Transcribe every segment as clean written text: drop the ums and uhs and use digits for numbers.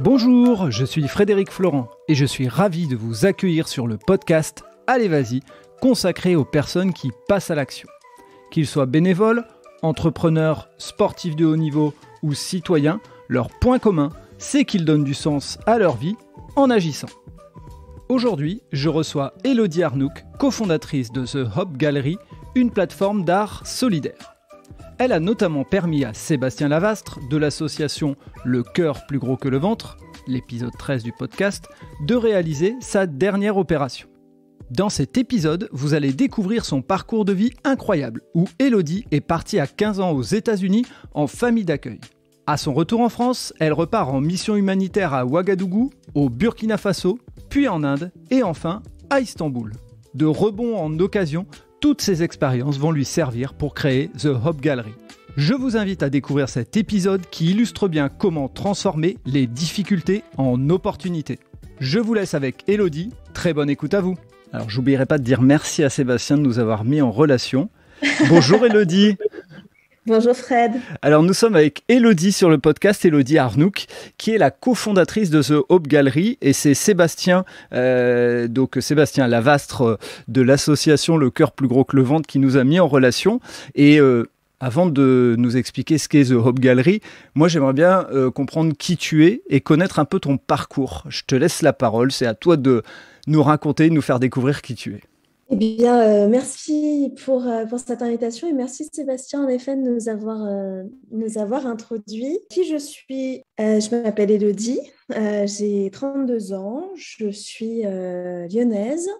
Bonjour, je suis Frédéric Florent et je suis ravi de vous accueillir sur le podcast Allez Vas-y, consacré aux personnes qui passent à l'action. Qu'ils soient bénévoles, entrepreneurs, sportifs de haut niveau ou citoyens, leur point commun, c'est qu'ils donnent du sens à leur vie en agissant. Aujourd'hui, je reçois Élodie Arnouk, cofondatrice de The Hop Gallery, une plateforme d'art solidaire. Elle a notamment permis à Sébastien Lavastre, de l'association Le Cœur plus gros que le ventre, l'épisode 13 du podcast, de réaliser sa dernière opération. Dans cet épisode, vous allez découvrir son parcours de vie incroyable, où Élodie est partie à 15 ans aux États-Unis en famille d'accueil. À son retour en France, elle repart en mission humanitaire à Ouagadougou, au Burkina Faso, puis en Inde et enfin à Istanbul. De rebond en occasion, toutes ces expériences vont lui servir pour créer The Hop Gallery. Je vous invite à découvrir cet épisode qui illustre bien comment transformer les difficultés en opportunités. Je vous laisse avec Élodie, très bonne écoute à vous. Alors j'oublierai pas de dire merci à Sébastien de nous avoir mis en relation. Bonjour Élodie. Bonjour Fred. Alors nous sommes avec Élodie sur le podcast, Élodie Arnouk, qui est la cofondatrice de The Hop Gallery, et c'est Sébastien Lavastre de l'association Le Cœur plus gros que le ventre qui nous a mis en relation. Et avant de nous expliquer ce qu'est The Hop Gallery, moi j'aimerais bien comprendre qui tu es et connaître un peu ton parcours. Je te laisse la parole, c'est à toi de nous raconter, de nous faire découvrir qui tu es. Eh bien, merci pour cette invitation et merci Sébastien en effet de nous avoir introduits. Qui je suis? Je m'appelle Élodie, j'ai 32 ans, je suis lyonnaise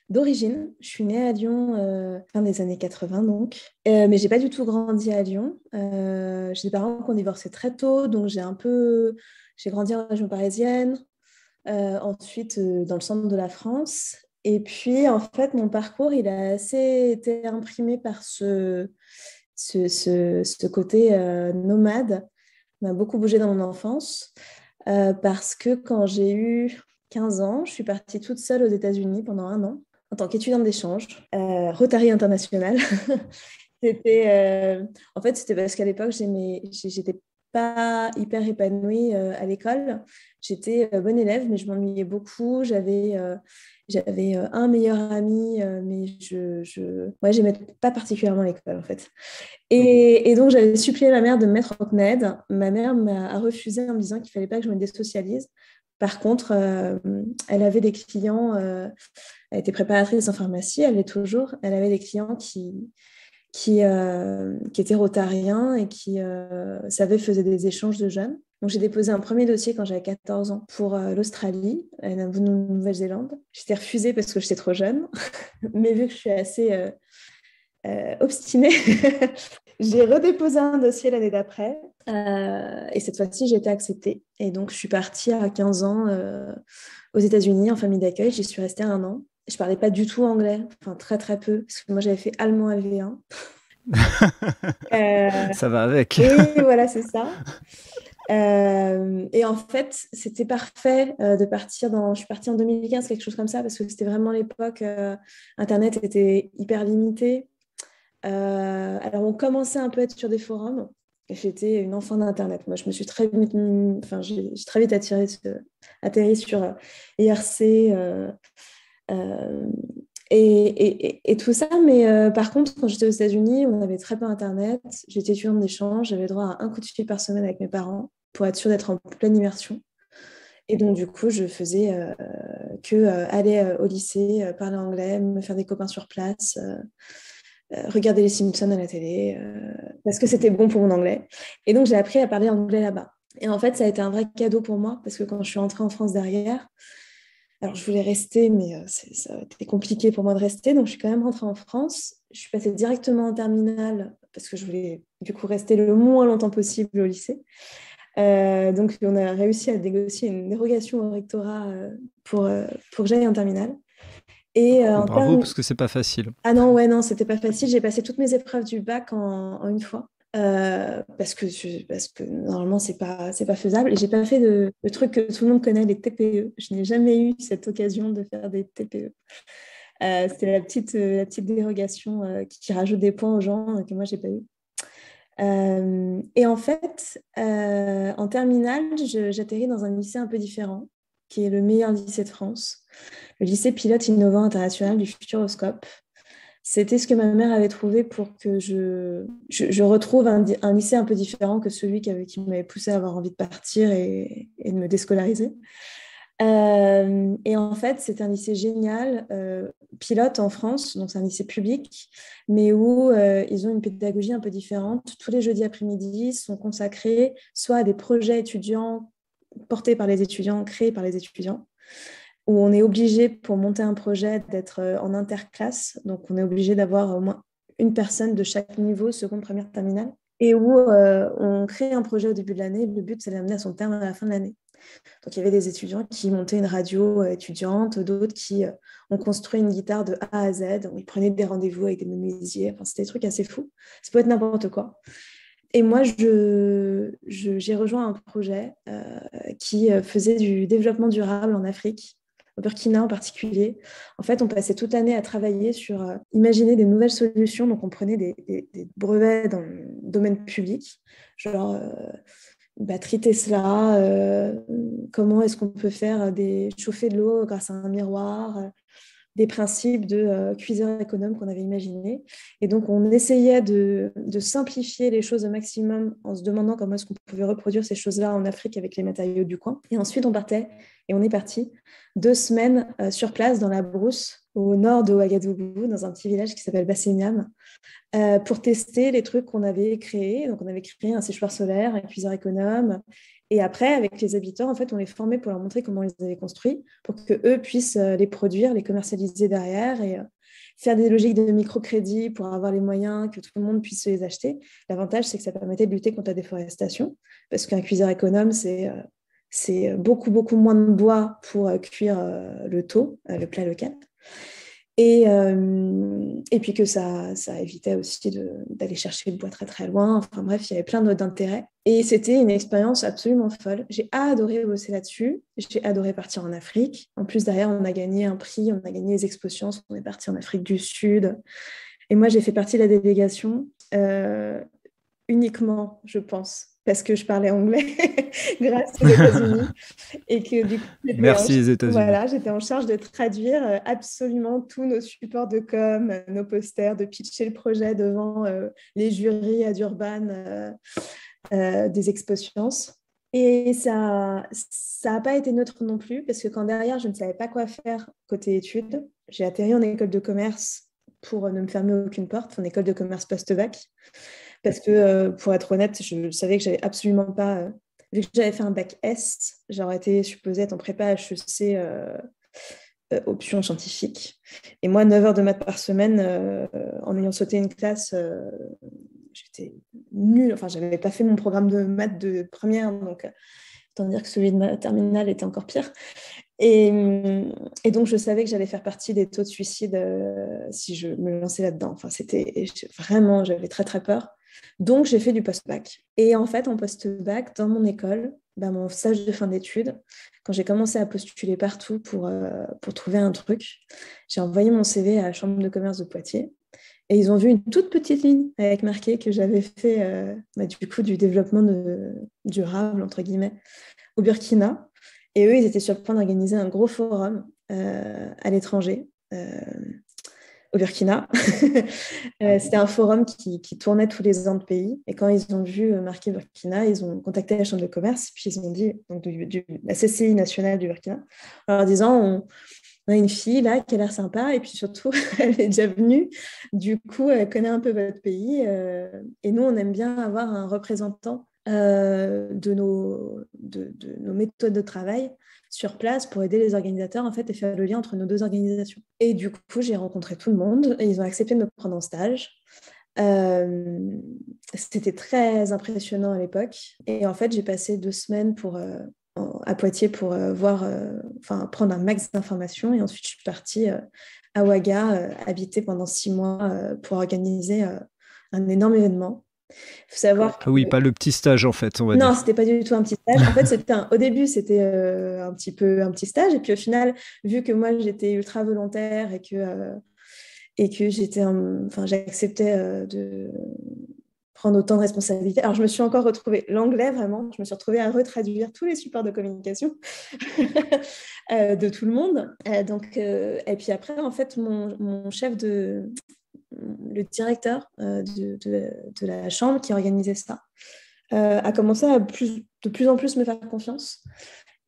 d'origine. Je suis née à Lyon fin des années 80 donc, mais j'ai pas du tout grandi à Lyon. J'ai des parents qui ont divorcé très tôt, donc j'ai grandi en région parisienne, ensuite dans le centre de la France. Et puis, en fait, mon parcours, il a assez été imprimé par ce côté nomade. On a beaucoup bougé dans mon enfance parce que quand j'ai eu 15 ans, je suis partie toute seule aux États-Unis pendant 1 an en tant qu'étudiante d'échange, Rotary International. En fait, c'était parce qu'à l'époque, j'étais pas hyper épanouie à l'école. J'étais bonne élève, mais je m'ennuyais beaucoup. J'avais un meilleur ami, mais j'aimais pas particulièrement l'école, en fait. Et donc, j'avais supplié ma mère de me mettre en CNED. Ma mère a refusé en me disant qu'il fallait pas que je me désocialise. Par contre, elle avait des clients, elle était préparatrice en pharmacie, elle l'est toujours. Elle avait des clients qui étaient rotariens et qui faisaient des échanges de jeunes. Donc, j'ai déposé un premier dossier quand j'avais 14 ans pour l'Australie, la Nouvelle-Zélande. J'étais refusée parce que j'étais trop jeune, mais vu que je suis assez obstinée, j'ai redéposé un dossier l'année d'après et cette fois-ci, j'ai été acceptée. Et donc, je suis partie à 15 ans aux États-Unis en famille d'accueil. J'y suis restée 1 an. Je ne parlais pas du tout anglais, enfin très très peu, parce que moi j'avais fait allemand LV1. Ça va avec. Oui, voilà, c'est ça. Et en fait, c'était parfait de partir Je suis partie en 2015, quelque chose comme ça, parce que c'était vraiment l'époque, Internet était hyper limité. Alors, on commençait un peu à être sur des forums. Et j'étais une enfant d'Internet. Moi, je me suis très vite atterri sur IRC et tout ça. Mais par contre, quand j'étais aux États-Unis, on avait très peu Internet. J'étais étudiante d'échange. J'avais droit à un coup de fil par semaine avec mes parents pour être sûre d'être en pleine immersion. Et donc, du coup, je faisais aller au lycée, parler anglais, me faire des copains sur place, regarder les Simpsons à la télé, parce que c'était bon pour mon anglais. Et donc, j'ai appris à parler anglais là-bas. Et en fait, ça a été un vrai cadeau pour moi, parce que quand je suis rentrée en France derrière, alors je voulais rester, mais ça a été compliqué pour moi de rester. Donc, je suis quand même rentrée en France. Je suis passée directement en terminale, parce que je voulais du coup rester le moins longtemps possible au lycée. Donc, on a réussi à négocier une dérogation au rectorat pour que j'aille en terminale. Bravo, parce que c'est pas facile. Ah non, ouais, non, c'était pas facile. J'ai passé toutes mes épreuves du bac en une fois. Parce que normalement, c'est pas faisable. Et j'ai pas fait le truc que tout le monde connaît, les TPE. Je n'ai jamais eu cette occasion de faire des TPE. C'était la petite dérogation qui rajoute des points aux gens que moi, j'ai pas eu. Et en fait, en terminale, j'atterris dans un lycée un peu différent, qui est le meilleur lycée de France, le lycée pilote innovant international du Futuroscope. C'était ce que ma mère avait trouvé pour que je retrouve un lycée un peu différent que celui qui m'avait poussé à avoir envie de partir et de me déscolariser. Et en fait, c'est un lycée génial, pilote en France, donc c'est un lycée public, mais où ils ont une pédagogie un peu différente. Tous les jeudis après-midi sont consacrés soit à des projets étudiants portés par les étudiants, créés par les étudiants, où on est obligé, pour monter un projet, d'être en interclasse. Donc, on est obligé d'avoir au moins une personne de chaque niveau, seconde, première, terminale, et où on crée un projet au début de l'année. Le but, c'est d'amener à son terme à la fin de l'année. Donc, il y avait des étudiants qui montaient une radio étudiante, d'autres qui ont construit une guitare de A à Z. Ils prenaient des rendez-vous avec des menuisiers. Enfin, c'était des trucs assez fous. Ça peut être n'importe quoi. Et moi, j'ai rejoint un projet qui faisait du développement durable en Afrique, au Burkina en particulier. En fait, on passait toute l'année à travailler sur imaginer des nouvelles solutions. Donc, on prenait des brevets dans le domaine public, genre batterie Tesla, comment est-ce qu'on peut faire chauffer de l'eau grâce à un miroir, des principes de cuiseur économe qu'on avait imaginés. Et donc, on essayait de simplifier les choses au maximum en se demandant comment est-ce qu'on pouvait reproduire ces choses-là en Afrique avec les matériaux du coin. Et ensuite, on partait, et on est parti 2 semaines sur place dans la brousse au nord de Ouagadougou, dans un petit village qui s'appelle Bassemiam, pour tester les trucs qu'on avait créés. Donc, on avait créé un séchoir solaire, un cuiseur économe. Et après, avec les habitants, en fait, on les formait pour leur montrer comment ils avaient construit, pour qu'eux puissent les produire, les commercialiser derrière et faire des logiques de microcrédit pour avoir les moyens que tout le monde puisse les acheter. L'avantage, c'est que ça permettait de lutter contre la déforestation, parce qu'un cuiseur économe, c'est beaucoup, beaucoup moins de bois pour cuire le taux, le plat local. Et puis que ça évitait aussi d'aller chercher le bois très très loin. Enfin bref, il y avait plein d'intérêts. Et c'était une expérience absolument folle. J'ai adoré bosser là-dessus. J'ai adoré partir en Afrique. En plus, derrière, on a gagné un prix, on a gagné les Expo Sciences. On est parti en Afrique du Sud. Et moi, j'ai fait partie de la délégation uniquement, je pense, parce que je parlais anglais grâce aux États-Unis. Et que du coup, Merci les États-Unis. voilà, j'étais en charge de traduire absolument tous nos supports de com, nos posters, de pitcher le projet devant les jurys à Durban des Expo Sciences. Et ça n'a pas été neutre non plus, parce que quand derrière, je ne savais pas quoi faire côté études, j'ai atterri en école de commerce pour ne me fermer aucune porte, en école de commerce post-bac, parce que, pour être honnête, je savais que j'avais absolument pas... vu que j'avais fait un bac S, j'aurais été supposée être en prépa HEC option scientifique. Et moi, 9 heures de maths par semaine, en ayant sauté une classe, j'étais nulle. Enfin, je n'avais pas fait mon programme de maths de première, donc autant dire que celui de ma terminale était encore pire. Et donc, je savais que j'allais faire partie des taux de suicide si je me lançais là-dedans. Enfin, vraiment, j'avais très, très peur. Donc, j'ai fait du post-bac. Et en fait, en post-bac, dans mon école, mon stage de fin d'études, quand j'ai commencé à postuler partout pour trouver un truc, j'ai envoyé mon CV à la Chambre de commerce de Poitiers. Et ils ont vu une toute petite ligne avec marqué que j'avais fait du coup du développement durable, entre guillemets, au Burkina. Et eux, ils étaient sur le point d'organiser un gros forum à l'étranger, au Burkina. C'était un forum qui tournait tous les ans de pays. Et quand ils ont vu marqué Burkina, ils ont contacté la Chambre de commerce. Puis ils ont dit, donc la CCI nationale du Burkina, en leur disant, on a une fille là qui a l'air sympa. Et puis surtout, elle est déjà venue. Du coup, elle connaît un peu votre pays. Et nous, on aime bien avoir un représentant de nos méthodes de travail sur place pour aider les organisateurs en fait, et faire le lien entre nos deux organisations. Et du coup, j'ai rencontré tout le monde et ils ont accepté de me prendre en stage. C'était très impressionnant à l'époque. Et en fait, j'ai passé 2 semaines à Poitiers pour prendre un max d'informations. Et ensuite, je suis partie à Ouaga, habiter pendant 6 mois pour organiser un énorme événement. Il faut savoir que... Oui, pas le petit stage en fait, on va Non, dire. c'était pas du tout un petit stage. En fait, au début, c'était un petit stage. Et puis au final, vu que moi, j'étais ultra volontaire et que j'acceptais de prendre autant de responsabilités. Alors, je me suis encore retrouvée, l'anglais vraiment, je me suis retrouvée à retraduire tous les supports de communication de tout le monde. Et puis après, en fait, mon chef le directeur de la chambre qui organisait ça, a commencé à de plus en plus me faire confiance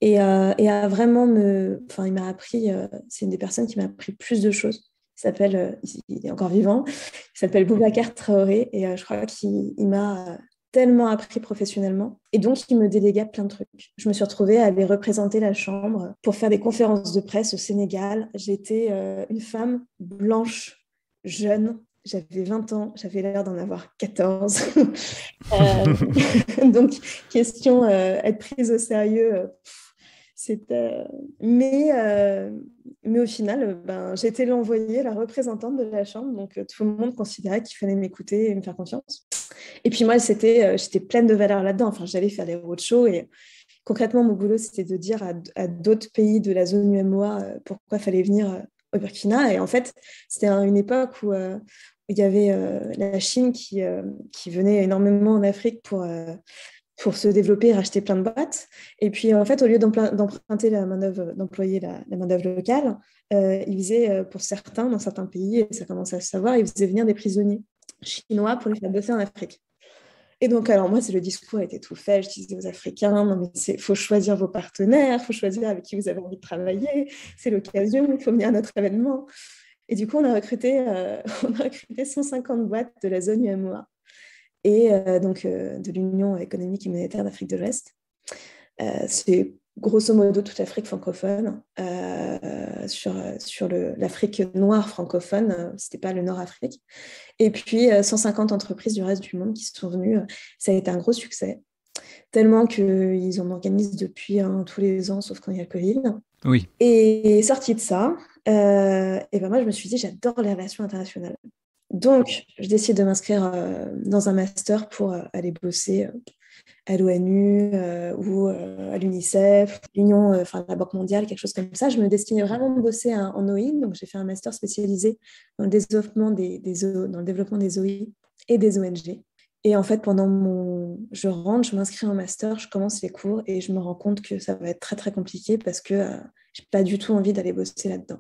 et à vraiment il m'a appris, c'est une des personnes qui m'a appris plus de choses. Il est encore vivant, il s'appelle Boubacar Traoré et je crois qu'il m'a tellement appris professionnellement et donc il me déléguait plein de trucs. Je me suis retrouvée à aller représenter la chambre pour faire des conférences de presse au Sénégal. J'étais une femme blanche, jeune, j'avais 20 ans, j'avais l'air d'en avoir 14. Donc, question être prise au sérieux, c'était... Mais au final, j'étais l'envoyée, la représentante de la chambre, donc tout le monde considérait qu'il fallait m'écouter et me faire confiance. Et puis moi, j'étais pleine de valeurs là-dedans. Enfin, j'allais faire des roadshows et concrètement, mon boulot, c'était de dire à d'autres pays de la zone UMOA pourquoi il fallait venir au Burkina. Et en fait, c'était une époque où il y avait la Chine qui venait énormément en Afrique pour se développer et racheter plein de boîtes. Et puis, en fait, au lieu d'emprunter la main-d'œuvre, d'employer la main-d'œuvre locale, ils faisaient, pour certains, dans certains pays, et ça commence à se savoir, ils faisaient venir des prisonniers chinois pour les faire bosser en Afrique. Et donc, alors moi, le discours était tout fait. Je disais aux Africains, non, mais il faut choisir vos partenaires, il faut choisir avec qui vous avez envie de travailler. C'est l'occasion, il faut venir à notre événement. Et du coup, on a recruté 150 boîtes de la zone UMOA et de l'Union économique et monétaire d'Afrique de l'Ouest. C'est grosso modo toute l'Afrique francophone. Sur l'Afrique noire francophone, ce n'était pas le Nord-Afrique. Et puis 150 entreprises du reste du monde qui sont venues. Ça a été un gros succès, tellement qu'ils en organisent depuis tous les ans, sauf quand il y a le Covid. Oui. Et sorti de ça, moi je me suis dit, j'adore les relations internationales. Donc, je décide de m'inscrire dans un master pour aller bosser à l'ONU ou à l'UNICEF, la Banque mondiale, quelque chose comme ça. Je me destinais vraiment à bosser en OI, donc j'ai fait un master spécialisé dans le développement dans le développement des OI et des ONG. Et en fait, je rentre, je m'inscris en master, je commence les cours et je me rends compte que ça va être très, très compliqué parce que je n'ai pas du tout envie d'aller bosser là-dedans.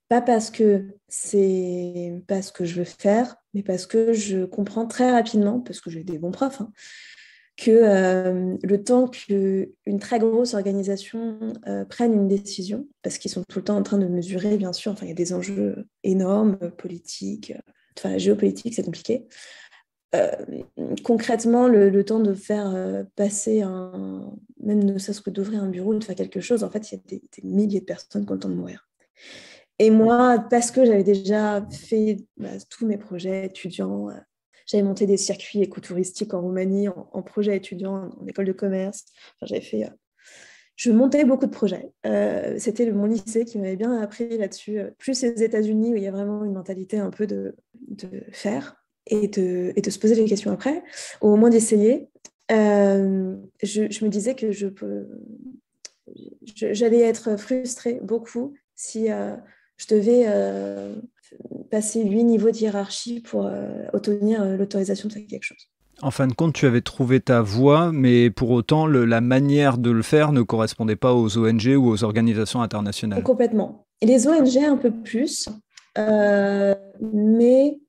Pas parce que c'est pas ce que je veux faire, mais parce que je comprends très rapidement, parce que j'ai des bons profs, que le temps qu'une très grosse organisation prenne une décision, parce qu'ils sont tout le temps en train de mesurer, bien sûr, il y a des enjeux énormes, politiques, la géopolitique, c'est compliqué. Concrètement, le temps de faire passer même ne serait-ce que d'ouvrir un bureau, de faire quelque chose, en fait, il y a des milliers de personnes qui ont le temps de mourir. Et moi, parce que j'avais déjà fait tous mes projets étudiants, j'avais monté des circuits écotouristiques en Roumanie, en projet étudiant, en école de commerce. Je montais beaucoup de projets. C'était mon lycée qui m'avait bien appris là-dessus, plus les États-Unis où il y a vraiment une mentalité un peu de faire et de se poser des questions après, au moins d'essayer. Je me disais que j'allais être frustrée beaucoup si je devais passer 8 niveaux de hiérarchie pour obtenir l'autorisation de faire quelque chose. En fin de compte, tu avais trouvé ta voie, mais pour autant, la manière de le faire ne correspondait pas aux ONG ou aux organisations internationales. Complètement. Et les ONG un peu plus, mais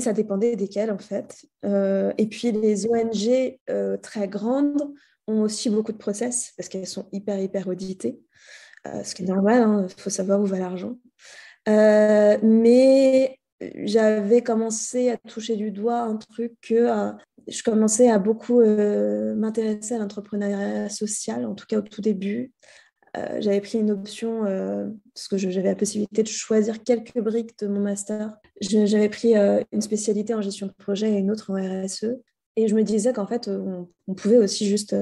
ça dépendait desquelles, en fait. Et puis, les ONG très grandes ont aussi beaucoup de process, parce qu'elles sont hyper auditées, ce qui est normal, il faut savoir où va l'argent. Mais j'avais commencé à toucher du doigt un truc que je commençais à beaucoup m'intéresser à l'entrepreneuriat social, en tout cas au tout début. J'avais pris une option parce que j'avais la possibilité de choisir quelques briques de mon master. J'avais pris une spécialité en gestion de projet et une autre en RSE. Et je me disais qu'en fait, on pouvait aussi juste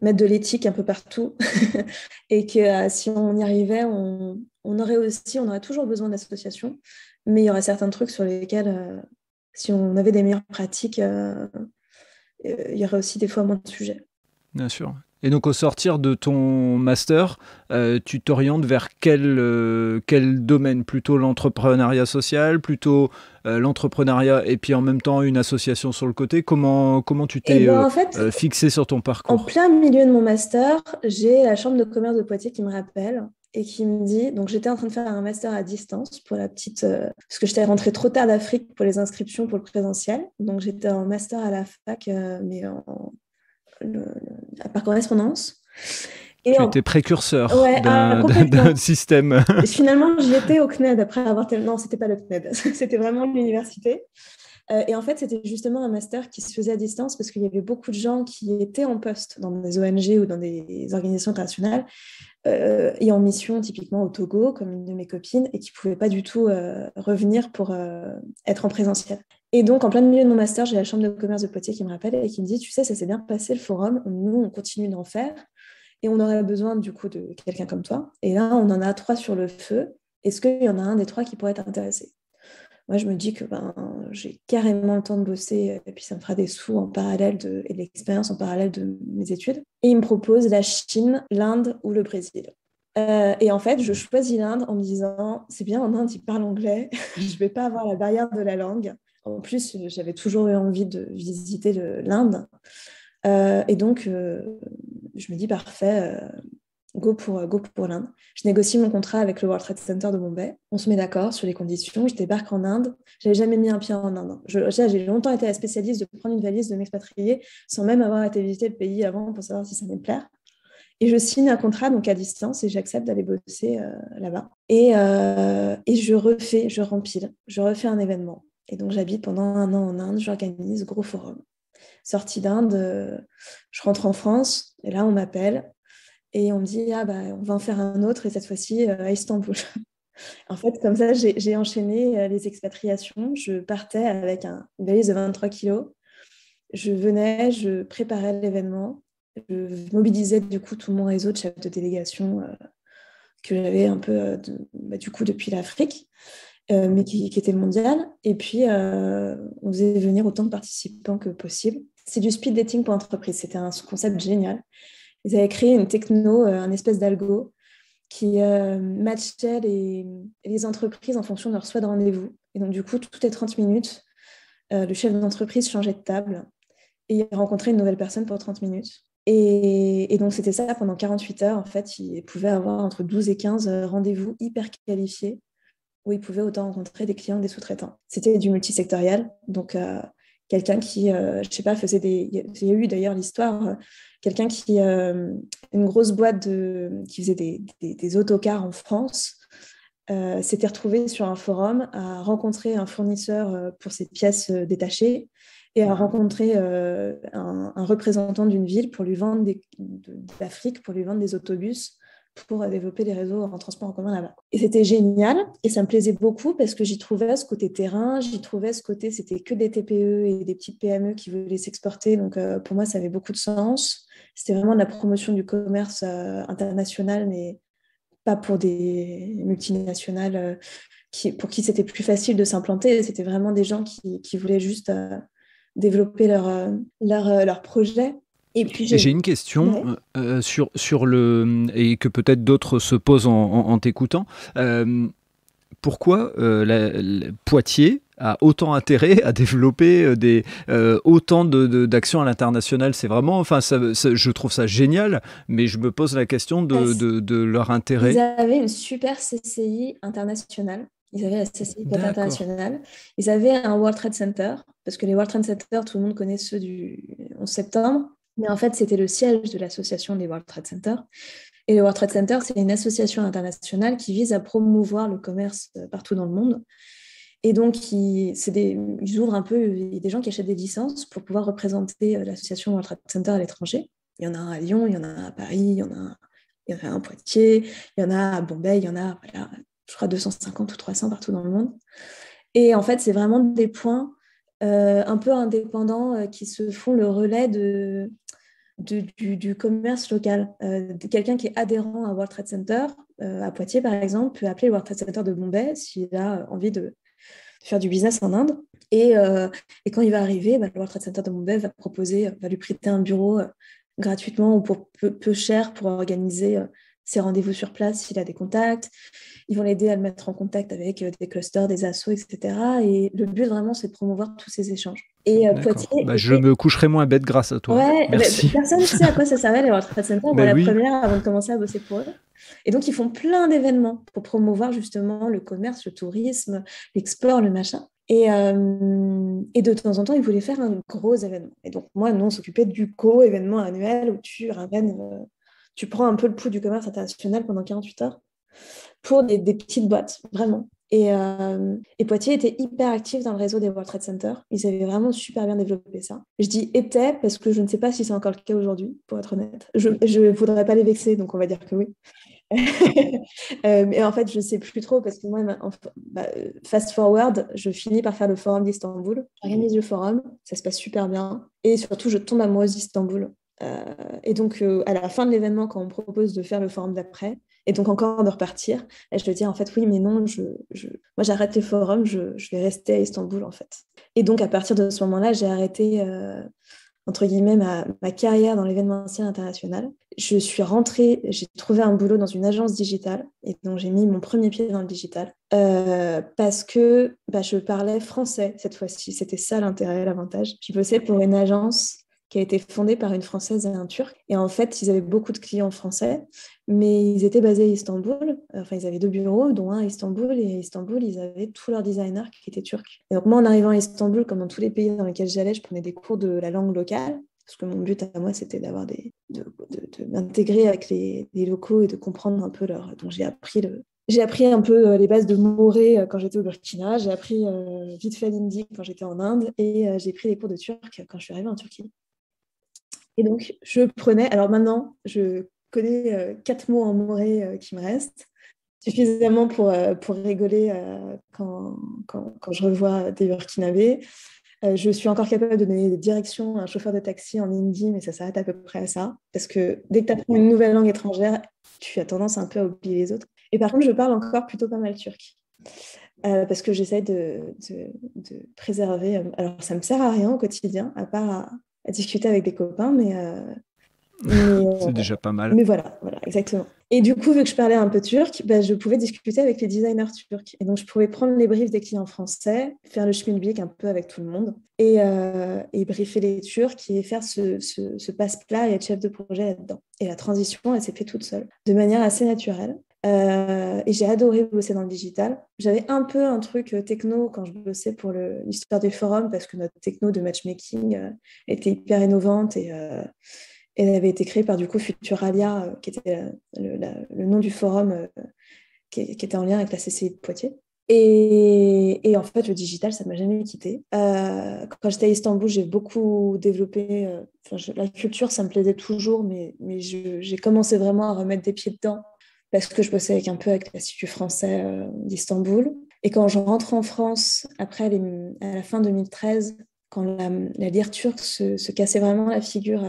mettre de l'éthique un peu partout et que si on y arrivait, on aurait toujours besoin d'associations, mais il y aurait certains trucs sur lesquels, si on avait des meilleures pratiques, il y aurait aussi des fois moins de sujets. Bien sûr. Et donc au sortir de ton master, tu t'orientes vers quel domaine? Plutôt l'entrepreneuriat social, plutôt l'entrepreneuriat et puis en même temps une association sur le côté? Comment tu Et t'es ben en fait, fixé sur ton en parcours? plein milieu de mon master, j'ai la chambre de commerce de Poitiers qui me rappelle et qui me dit, donc j'étais en train de faire un master à distance pour la petite, parce que j'étais rentrée trop tard d'Afrique pour les inscriptions pour le présentiel. Donc j'étais en master à la fac, mais par correspondance. Et Tu étais précurseur ouais, complètement. d'un système. Et finalement, j'y étais au CNED après avoir Non, c'était pas le CNED, c'était vraiment l'université. Et en fait, c'était justement un master qui se faisait à distance parce qu'il y avait beaucoup de gens qui étaient en poste dans des ONG ou dans des organisations internationales et en mission typiquement au Togo, comme une de mes copines, et qui ne pouvaient pas du tout revenir pour être en présentiel. Et donc, en plein milieu de mon master, j'ai la chambre de commerce de Poitiers qui me rappelle et qui me dit, tu sais, ça s'est bien passé le forum, nous, on continue d'en faire et on aurait besoin du coup de quelqu'un comme toi. Et là, on en a 3 sur le feu. Est-ce qu'il y en a un des 3 qui pourrait t'intéresser? Moi, je me dis que j'ai carrément le temps de bosser et puis ça me fera des sous en parallèle et de l'expérience en parallèle de mes études. Et il me propose la Chine, l'Inde ou le Brésil. Et en fait, je choisis l'Inde en me disant, c'est bien, en Inde, ils parlent anglais, je ne vais pas avoir la barrière de la langue. En plus, j'avais toujours eu envie de visiter l'Inde. Et donc, je me dis, parfait, go pour l'Inde. Je négocie mon contrat avec le World Trade Center de Bombay. On se met d'accord sur les conditions. Je débarque en Inde. Je n'avais jamais mis un pied en Inde. J'ai longtemps été la spécialiste de prendre une valise, de m'expatrier sans même avoir été visiter le pays avant pour savoir si ça allait me plaire. Et je signe un contrat donc à distance et j'accepte d'aller bosser là-bas. Et je rempile, je refais un événement. Et donc j'habite pendant 1 an en Inde, j'organise gros forum. Sortie d'Inde, je rentre en France et là on m'appelle et on me dit on va en faire un autre et cette fois-ci à Istanbul. En fait, comme ça, j'ai enchaîné les expatriations. Je partais avec une valise de 23 kilos. Je venais, je préparais l'événement. Je mobilisais du coup tout mon réseau de chefs de délégation que j'avais un peu du coup depuis l'Afrique, mais qui était mondial. Et puis, on faisait venir autant de participants que possible. C'est du speed dating pour entreprise. C'était un concept génial. Ils avaient créé une techno, un espèce d'algo qui matchait les entreprises en fonction de leur souhait de rendez-vous. Et donc, du coup, toutes les 30 minutes, le chef d'entreprise changeait de table et il rencontrait une nouvelle personne pour 30 minutes. Et donc, c'était ça pendant 48 heures. En fait, il pouvait avoir entre 12 et 15 rendez-vous hyper qualifiés où il pouvait autant rencontrer des clients que des sous-traitants. C'était du multisectoriel. Donc, quelqu'un qui, je ne sais pas, faisait Il y a eu d'ailleurs l'histoire, quelqu'un qui, une grosse boîte qui faisait des autocars en France, s'était retrouvé sur un forum à rencontrer un fournisseur pour ses pièces détachées et à rencontrer un représentant d'une ville pour lui vendre d'Afrique, pour lui vendre des autobus pour développer des réseaux en transport en commun là-bas. Et c'était génial et ça me plaisait beaucoup parce que j'y trouvais ce côté terrain, j'y trouvais ce côté, c'était que des TPE et des petites PME qui voulaient s'exporter. Donc pour moi, ça avait beaucoup de sens. C'était vraiment de la promotion du commerce international, mais pas pour des multinationales pour qui c'était plus facile de s'implanter. C'était vraiment des gens qui voulaient juste développer leur projet. Et puis J'ai une question sur et que peut-être d'autres se posent en t'écoutant. Pourquoi Poitiers a autant intérêt à développer autant d'actions à l'international? C'est vraiment, enfin, je trouve ça génial, mais je me pose la question de leur intérêt. Ils avaient une super CCI internationale. Ils avaient la CCI internationale. Ils avaient un World Trade Center, parce que les World Trade Center, tout le monde connaît ceux du 11 septembre. Mais en fait, c'était le siège de l'association des World Trade Center. Et le World Trade Center, c'est une association internationale qui vise à promouvoir le commerce partout dans le monde. Et donc, ils ouvrent un peu, il y a des gens qui achètent des licences pour pouvoir représenter l'association World Trade Center à l'étranger. Il y en a un à Lyon, il y en a un à Paris, il y en a un à Poitiers, il y en a à Bombay, il y en a, voilà, je crois, 250 ou 300 partout dans le monde. Et en fait, c'est vraiment des points un peu indépendants qui se font le relais du commerce local. Quelqu'un qui est adhérent à World Trade Center, à Poitiers par exemple, peut appeler le World Trade Center de Bombay s'il a envie de faire du business en Inde. Et quand il va arriver, le World Trade Center de Bombay va lui prêter un bureau gratuitement ou pour peu cher pour organiser ses rendez-vous sur place s'il a des contacts. Ils vont l'aider à le mettre en contact avec des clusters, des assos, etc. Et le but, vraiment, c'est de promouvoir tous ces échanges. Et D'accord. Poitiers Je me coucherai moins bête grâce à toi. Ouais, Merci. personne ne sait à quoi ça servait les World Trade Center. Moi, la Oui. première, avant de commencer à bosser pour eux. Et donc, ils font plein d'événements pour promouvoir justement le commerce, le tourisme, l'export, le machin. Et de temps en temps, ils voulaient faire un gros événement. Et donc, moi, nous, on s'occupait du co-événement annuel où tu ramènes, tu prends un peu le pouls du commerce international pendant 48 heures pour des petites boîtes, vraiment. Et Poitiers était hyper actif dans le réseau des World Trade Center. Ils avaient vraiment super bien développé ça. Je dis était parce que je ne sais pas si c'est encore le cas aujourd'hui, pour être honnête. Je ne voudrais pas les vexer, donc on va dire que oui. Mais en fait, je ne sais plus trop parce que moi, fast forward, je finis par faire le forum d'Istanbul. J'organise le forum, ça se passe super bien. Et surtout, je tombe amoureuse d'Istanbul. Et donc, à la fin de l'événement, quand on me propose de faire le forum d'après, et donc encore de repartir, et je te dis en fait, oui, mais non, moi j'arrête les forums, je vais rester à Istanbul en fait. Et donc, à partir de ce moment-là, j'ai arrêté, entre guillemets, ma carrière dans l'événementiel international. Je suis rentrée, j'ai trouvé un boulot dans une agence digitale, et donc j'ai mis mon premier pied dans le digital, parce que je parlais français cette fois-ci. C'était ça l'intérêt, l'avantage. Je bossais pour une agence qui a été fondée par une Française et un Turc. Et en fait, ils avaient beaucoup de clients français, mais ils étaient basés à Istanbul. Enfin, ils avaient 2 bureaux, dont un à Istanbul. Et à Istanbul, ils avaient tous leurs designers qui étaient turcs. Et donc, moi, en arrivant à Istanbul, comme dans tous les pays dans lesquels j'allais, je prenais des cours de la langue locale. Parce que mon but à moi, c'était de m'intégrer avec les locaux et de comprendre un peu leur. Donc, j'ai appris un peu les bases de Moré quand j'étais au Burkina. J'ai appris vite fait l'hindi quand j'étais en Inde. Et j'ai pris des cours de turc quand je suis arrivée en Turquie. Et donc, je prenais. Alors maintenant, je connais 4 mots en moré qui me restent, suffisamment pour rigoler quand je revois des Burkinabés. Je suis encore capable de donner des directions à un chauffeur de taxi en hindi, mais ça s'arrête à peu près à ça. Parce que dès que tu apprends une nouvelle langue étrangère, tu as tendance un peu à oublier les autres. Et par contre, je parle encore plutôt pas mal turc. Parce que j'essaie de préserver. Alors, ça ne me sert à rien au quotidien, à part à discuter avec des copains, C'est déjà pas mal. mais voilà, exactement. Et du coup, vu que je parlais un peu turc, je pouvais discuter avec les designers turcs. Et donc, je pouvais prendre les briefs des clients français, faire le schmilblick un peu avec tout le monde, et briefer les Turcs et faire ce passe-plat et être chef de projet là-dedans. Et la transition, elle s'est faite toute seule, de manière assez naturelle. Et j'ai adoré bosser dans le digital. J'avais un peu un truc techno quand je bossais pour l'histoire des forums, parce que notre techno de matchmaking était hyper innovante et elle avait été créée par du coup Futuralia, qui était le nom du forum qui était en lien avec la CCI de Poitiers. Et en fait, le digital, ça ne m'a jamais quitté. Quand j'étais à Istanbul, j'ai beaucoup développé. La culture, ça me plaisait toujours, mais j'ai commencé vraiment à remettre des pieds dedans parce que je bossais un peu avec l'Institut français d'Istanbul. Et quand je rentre en France, après, à la fin 2013, quand la lire turque se cassait vraiment la figure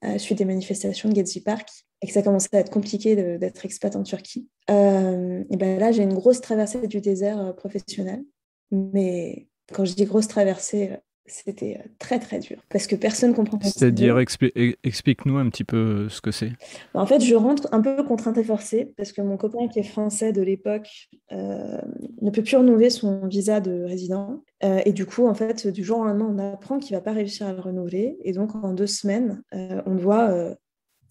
à la suite des manifestations de Gezi Park, et que ça commençait à être compliqué d'être expat en Turquie, et ben là, j'ai une grosse traversée du désert professionnel. Mais quand je dis grosse traversée, c'était très, très dur. Parce que personne ne comprend mon C'est-à-dire, sujet. explique-nous un petit peu ce que c'est. En fait, je rentre un peu contrainte et forcée parce que mon copain qui est français de l'époque ne peut plus renouveler son visa de résident. Et du coup, en fait, du jour au lendemain, on apprend qu'il ne va pas réussir à le renouveler. Et donc, en 2 semaines, on doit,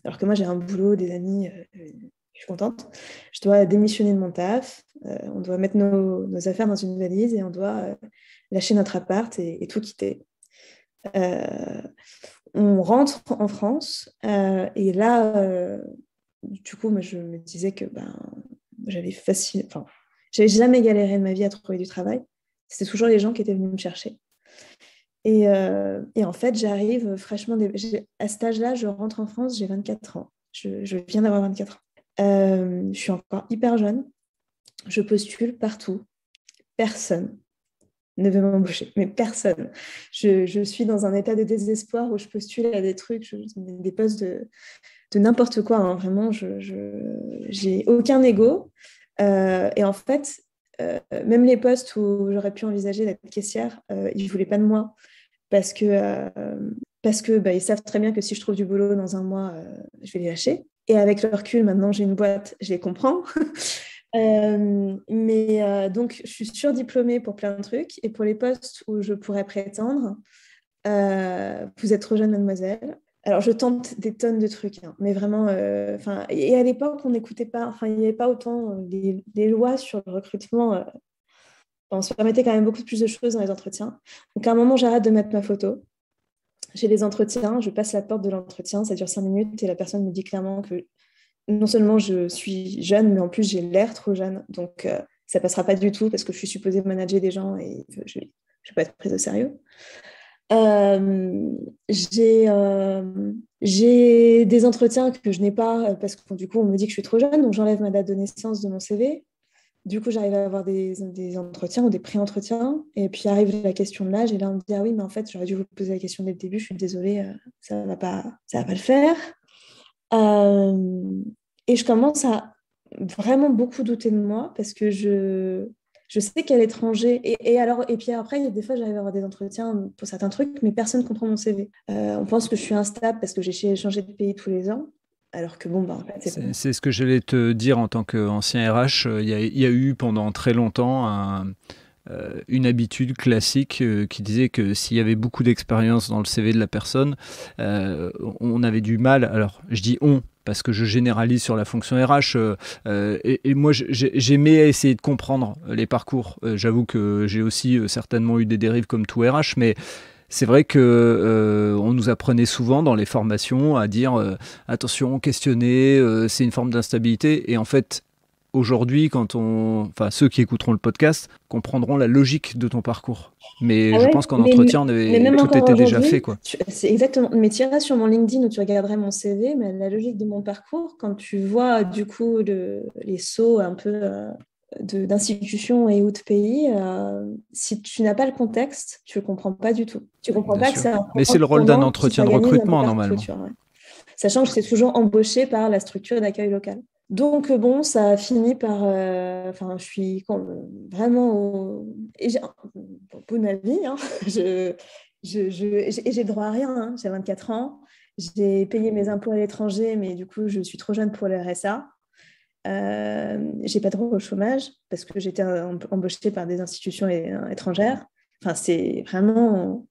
alors que moi j'ai un boulot, des amis, je suis contente, je dois démissionner de mon taf, on doit mettre nos affaires dans une valise et on doit lâcher notre appart et tout quitter. Euh, on rentre en France et là, du coup, moi, je me disais que j'avais jamais galéré de ma vie à trouver du travail. C'était toujours les gens qui étaient venus me chercher. Et en fait, j'arrive fraîchement. À cet âge-là, je rentre en France, j'ai 24 ans. Je viens d'avoir 24 ans. Je suis encore hyper jeune. Je postule partout. Personne ne veut m'embaucher, mais personne. Je suis dans un état de désespoir où je postule à des trucs, des postes de n'importe quoi. Hein. Vraiment, j'ai aucun ego. Et en fait, même les postes où j'aurais pu envisager d'être caissière, ils ne voulaient pas de moi. Parce que parce que ils savent très bien que si je trouve du boulot dans un mois, je vais les lâcher. Et avec le recul, maintenant j'ai une boîte, je les comprends. Donc, je suis surdiplômée pour plein de trucs. Et pour les postes où je pourrais prétendre, vous êtes trop jeune, mademoiselle. Alors, je tente des tonnes de trucs, hein, mais vraiment. Et à l'époque, on n'écoutait pas, il n'y avait pas autant les lois sur le recrutement. On se permettait quand même beaucoup plus de choses dans les entretiens. Donc, à un moment, j'arrête de mettre ma photo. J'ai les entretiens, je passe la porte de l'entretien, ça dure 5 minutes et la personne me dit clairement que non seulement je suis jeune, mais en plus j'ai l'air trop jeune. Donc ça passera pas du tout parce que je suis supposée manager des gens et je ne vais pas être prise au sérieux. J'ai des entretiens que je n'ai pas parce que du coup on me dit que je suis trop jeune, donc j'enlève ma date de naissance de mon CV. Du coup, j'arrive à avoir des entretiens ou des pré-entretiens. Et puis arrive la question de l'âge. Et là, on me dit, ah oui, mais en fait, j'aurais dû vous poser la question dès le début. Je suis désolée, ça va pas le faire. Et je commence à vraiment beaucoup douter de moi parce que je sais qu'à l'étranger, et puis après, il y a des fois, j'arrive à avoir des entretiens pour certains trucs, mais personne ne comprend mon CV. On pense que je suis instable parce que j'ai changé de pays tous les ans. Alors que en fait, c'est ce que j'allais te dire en tant qu'ancien RH. Il y a eu pendant très longtemps une habitude classique qui disait que s'il y avait beaucoup d'expérience dans le CV de la personne, on avait du mal. Alors, je dis on, parce que je généralise sur la fonction RH. Et moi, j'aimais essayer de comprendre les parcours. J'avoue que j'ai aussi certainement eu des dérives comme tout RH, mais c'est vrai que on nous apprenait souvent dans les formations à dire attention, questionner, c'est une forme d'instabilité. Et en fait, aujourd'hui, ceux qui écouteront le podcast comprendront la logique de ton parcours. Mais je pense qu'en entretien, même tout était déjà fait, quoi. C'est exactement. Mais tu iras sur mon LinkedIn où tu regarderais mon CV, mais la logique de mon parcours, quand tu vois du coup les sauts un peu d'institutions et ou de pays, si tu n'as pas le contexte, tu ne le comprends pas du tout. Tu ne comprends Bien pas sûr. que c'est un Mais c'est le rôle d'un entretien de recrutement, par normalement. structure, ouais. Sachant que c'est toujours embauché par la structure d'accueil local. Donc, ça a fini par. Je suis vraiment au bout de ma vie. Hein. J'ai droit à rien. Hein. J'ai 24 ans. J'ai payé mes impôts à l'étranger, mais du coup, je suis trop jeune pour le RSA. J'ai pas droit au chômage parce que j'étais embauchée par des institutions étrangères. C'est vraiment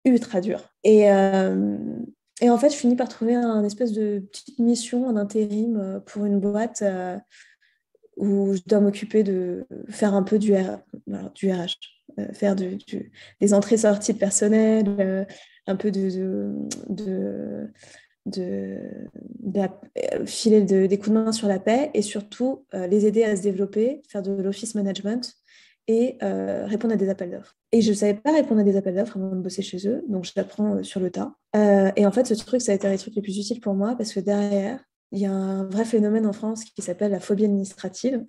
ultra dur. Et en fait, je finis par trouver un espèce de petite mission en intérim pour une boîte où je dois m'occuper de faire un peu du RH, faire des entrées-sorties de personnel, un peu filer des coups de main sur la paie et surtout les aider à se développer, faire de l'office management et répondre à des appels d'offres. Et je ne savais pas répondre à des appels d'offres avant de bosser chez eux, donc je l'apprends sur le tas. Et en fait, ce truc, ça a été un des trucs les plus utiles pour moi parce que derrière, il y a un vrai phénomène en France qui s'appelle la phobie administrative.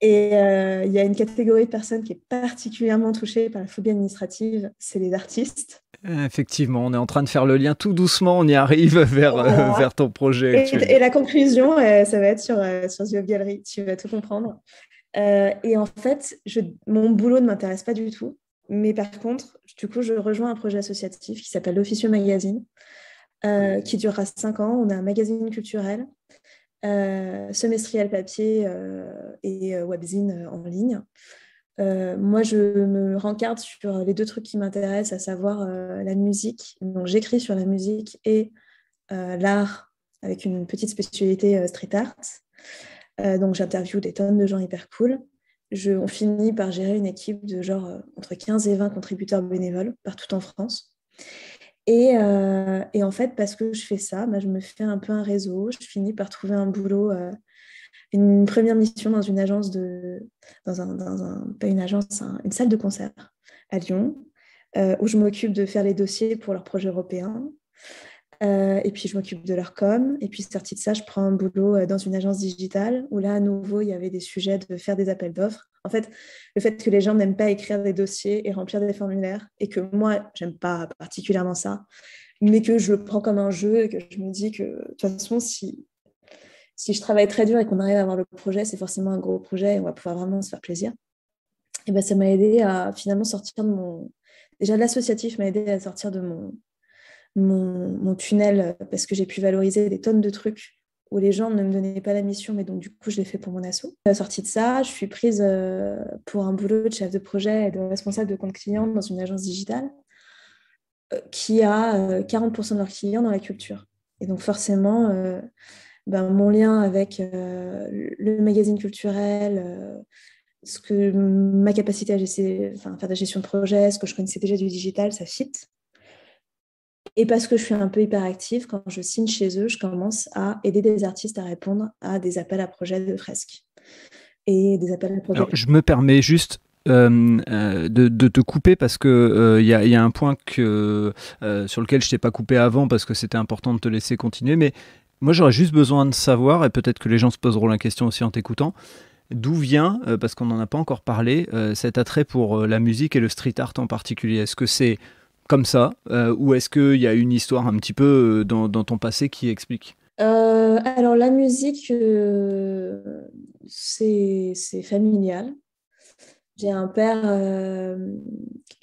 Et il y a une catégorie de personnes qui est particulièrement touchée par la phobie administrative, c'est les artistes. Effectivement, on est en train de faire le lien tout doucement, on y arrive vers ton projet actuel. Et la conclusion, ça va être sur The Off Gallery, tu vas tout comprendre. Et en fait, mon boulot ne m'intéresse pas du tout. Mais par contre, du coup, je rejoins un projet associatif qui s'appelle l'Officieux Magazine, qui durera 5 ans. On a un magazine culturel, semestriel papier et webzine en ligne. Moi, je me rencarde sur les 2 trucs qui m'intéressent, à savoir la musique. Donc, j'écris sur la musique et l'art avec une petite spécialité street art. Donc, j'interviewe des tonnes de gens hyper cool. On finit par gérer une équipe de entre 15 et 20 contributeurs bénévoles partout en France. Et en fait, parce que je fais ça, je me fais un peu un réseau. Je finis par trouver un boulot, une première mission dans une agence pas une agence, une salle de concert à Lyon, où je m'occupe de faire les dossiers pour leurs projets européens. Et puis, je m'occupe de leur com. Et puis, sortie de ça, je prends un boulot dans une agence digitale où là, à nouveau, il y avait des sujets de faire des appels d'offres. En fait, le fait que les gens n'aiment pas écrire des dossiers et remplir des formulaires et que moi, j'aime pas particulièrement ça, mais que je le prends comme un jeu et que je me dis que de toute façon, si je travaille très dur et qu'on arrive à avoir le projet, c'est forcément un gros projet et on va pouvoir vraiment se faire plaisir. Et ça m'a aidé à finalement sortir de mon... Déjà, l'associatif m'a aidé à sortir de mon tunnel parce que j'ai pu valoriser des tonnes de trucs où les gens ne me donnaient pas la mission, mais donc du coup, je l'ai fait pour mon asso. À la sortie de ça, je suis prise pour un boulot de chef de projet et de responsable de compte client dans une agence digitale qui a 40% de leurs clients dans la culture. Et donc forcément, mon lien avec le magazine culturel, ma capacité à faire de la gestion de projet, ce que je connaissais déjà du digital, ça fit. Et parce que je suis un peu hyperactive, quand je signe chez eux, je commence à aider des artistes à répondre à des appels à projets de fresques. Et des appels à projets. Alors, je me permets juste de te couper parce que y a un point sur lequel je t'ai pas coupé avant parce que c'était important de te laisser continuer, mais moi j'aurais juste besoin de savoir, et peut-être que les gens se poseront la question aussi en t'écoutant, d'où vient, parce qu'on n'en a pas encore parlé, cet attrait pour la musique et le street art en particulier. Est-ce que c'est comme ça ou est-ce qu'il y a une histoire un petit peu dans ton passé qui explique? Alors la musique, c'est familial. J'ai un père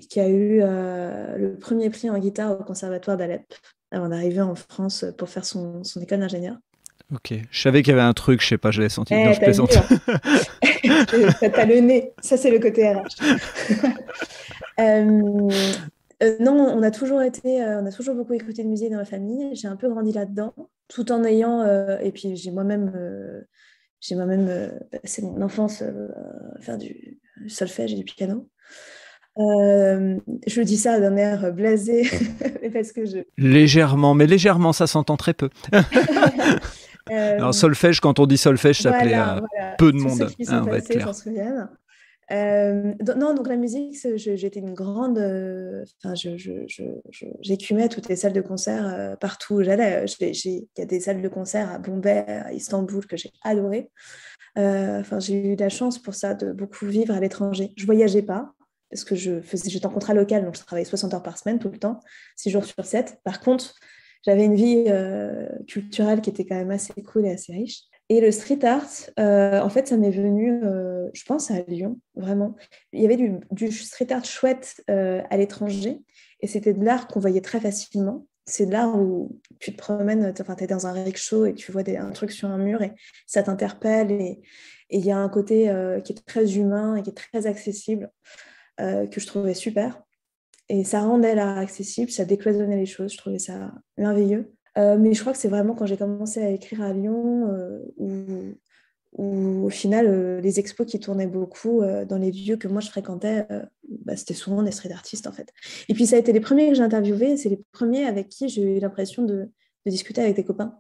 qui a eu le premier prix en guitare au conservatoire d'Alep avant d'arriver en France pour faire son école d'ingénieur. Ok, je savais qu'il y avait un truc, je sais pas, je l'ai senti. Non, je plaisante. T'as le nez, ça c'est le côté RH. Non, on a toujours beaucoup écouté de musique dans ma famille. J'ai un peu grandi là-dedans, tout en ayant, et puis j'ai moi-même passé mon enfance à faire du solfège et du piano. Je dis ça d'un air blasé parce que Légèrement, mais légèrement, ça s'entend très peu. Alors solfège, quand on dit solfège, ça plaît à peu de monde. Tous ceux qui sont passés s'en souviennent. Non, donc la musique, j'étais une grande... j'écumais toutes les salles de concert partout où j'allais. Il y a des salles de concert à Bombay, à Istanbul, que j'ai adoré. J'ai eu la chance pour ça de beaucoup vivre à l'étranger. Je voyageais pas, parce que j'étais en contrat local, donc je travaillais 60 heures par semaine tout le temps, 6 jours sur 7. Par contre, j'avais une vie culturelle qui était quand même assez cool et assez riche. Et le street art, en fait, ça m'est venu, je pense, à Lyon, vraiment. Il y avait du street art chouette à l'étranger, et c'était de l'art qu'on voyait très facilement. C'est de l'art où tu te promènes, tu es dans un rickshaw et tu vois un truc sur un mur et ça t'interpelle. Et il y a un côté qui est très humain et qui est très accessible, que je trouvais super. Et ça rendait l'art accessible, ça décloisonnait les choses, je trouvais ça merveilleux. Mais je crois que c'est vraiment quand j'ai commencé à écrire à Lyon où au final, les expos qui tournaient beaucoup dans les lieux que moi je fréquentais, c'était souvent des street artistes en fait. Et puis ça a été les premiers que j'ai interviewés, c'est les premiers avec qui j'ai eu l'impression de discuter avec des copains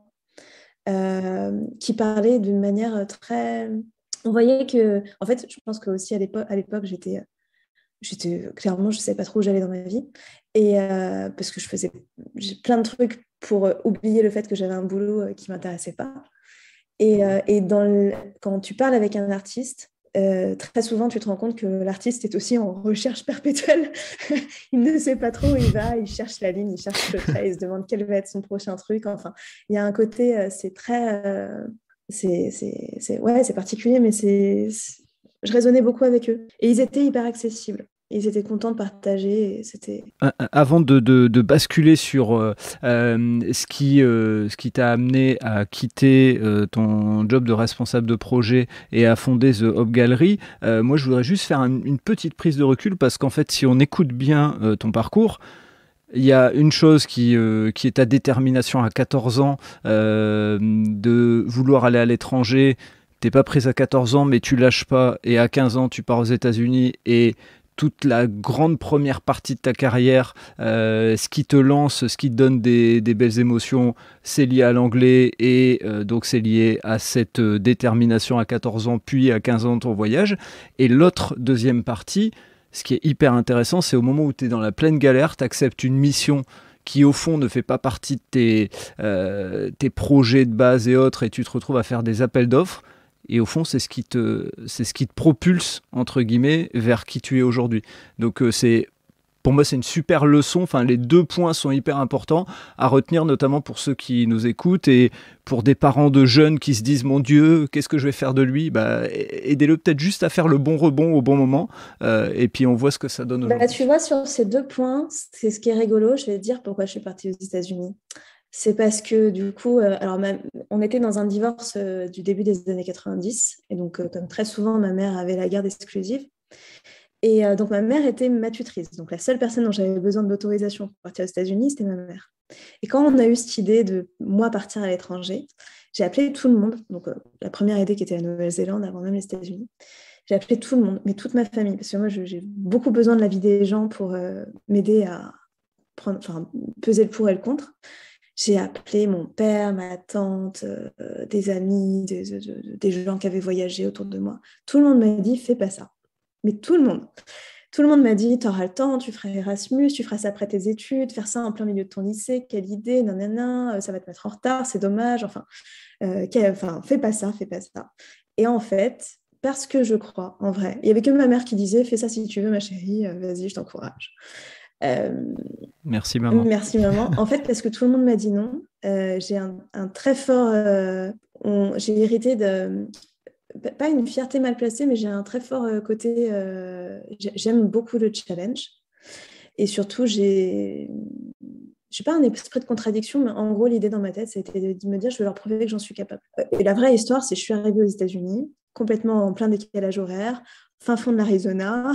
qui parlaient d'une manière très... On voyait que, en fait, je pense qu'aussi à l'époque j'étais clairement, je ne savais pas trop où j'allais dans ma vie. Et parce que j'ai plein de trucs pour oublier le fait que j'avais un boulot qui ne m'intéressait pas. Et quand tu parles avec un artiste, très souvent, tu te rends compte que l'artiste est aussi en recherche perpétuelle. Il ne sait pas trop où il va, il cherche la ligne, il cherche le trait, il se demande quel va être son prochain truc. Enfin, il y a un côté, c'est très... c'est particulier, mais je raisonnais beaucoup avec eux. Et ils étaient hyper accessibles. Ils étaient contents de partager. Et c'était... Avant de basculer sur ce qui t'a amené à quitter ton job de responsable de projet et à fonder The Hop Gallery, moi je voudrais juste faire une petite prise de recul parce qu'en fait, si on écoute bien ton parcours, il y a une chose qui est ta détermination à 14 ans de vouloir aller à l'étranger. T'es pas prise à 14 ans, mais tu lâches pas. Et à 15 ans, tu pars aux États-Unis et toute la grande première partie de ta carrière, ce qui te lance, ce qui te donne des belles émotions, c'est lié à l'anglais et donc c'est lié à cette détermination à 14 ans, puis à 15 ans de ton voyage. Et l'autre deuxième partie, ce qui est hyper intéressant, c'est au moment où tu es dans la pleine galère, tu acceptes une mission qui au fond ne fait pas partie de tes projets de base et autres, et tu te retrouves à faire des appels d'offres. Et au fond, c'est ce qui te propulse, entre guillemets, vers qui tu es aujourd'hui. Donc c'est Pour moi, c'est une super leçon. Enfin, les 2 points sont hyper importants à retenir, notamment pour ceux qui nous écoutent et pour des parents de jeunes qui se disent « Mon Dieu, qu'est-ce que je vais faire de lui ?» Aidez-le peut-être juste à faire le bon rebond au bon moment et puis on voit ce que ça donne aujourd'hui. Tu vois, sur ces 2 points, c'est ce qui est rigolo. Je vais te dire pourquoi je suis partie aux États-Unis. C'est parce que du coup, on était dans un divorce du début des années 90. Et donc, comme très souvent, ma mère avait la garde exclusive. Et donc, ma mère était ma tutrice. Donc, la seule personne dont j'avais besoin de l'autorisation pour partir aux États-Unis, c'était ma mère. Et quand on a eu cette idée de moi partir à l'étranger, j'ai appelé tout le monde. Donc, la première idée qui était la Nouvelle-Zélande avant même les États-Unis. J'ai appelé tout le monde, mais toute ma famille, parce que moi, j'ai beaucoup besoin de l'avis des gens pour m'aider à peser le pour et le contre. J'ai appelé mon père, ma tante, des amis, des gens qui avaient voyagé autour de moi. Tout le monde m'a dit, fais pas ça. Mais tout le monde. Tout le monde m'a dit, tu auras le temps, tu feras Erasmus, tu feras ça après tes études, faire ça en plein milieu de ton lycée, quelle idée, nanana, ça va te mettre en retard, c'est dommage, fais pas ça, fais pas ça. Et en fait, parce que je crois, en vrai, il n'y avait que ma mère qui disait, fais ça si tu veux, ma chérie, vas-y, je t'encourage. Merci maman. Merci maman. En fait, parce que tout le monde m'a dit non, j'ai un très fort... j'ai hérité de... Pas une fierté mal placée, mais j'ai un très fort côté... j'aime beaucoup le challenge. Et surtout, j'ai pas un esprit de contradiction, mais en gros, l'idée dans ma tête, c'était de me dire, je vais leur prouver que j'en suis capable. Et la vraie histoire, c'est que je suis arrivée aux États-Unis, complètement en plein décalage horaire, fin fond de l'Arizona,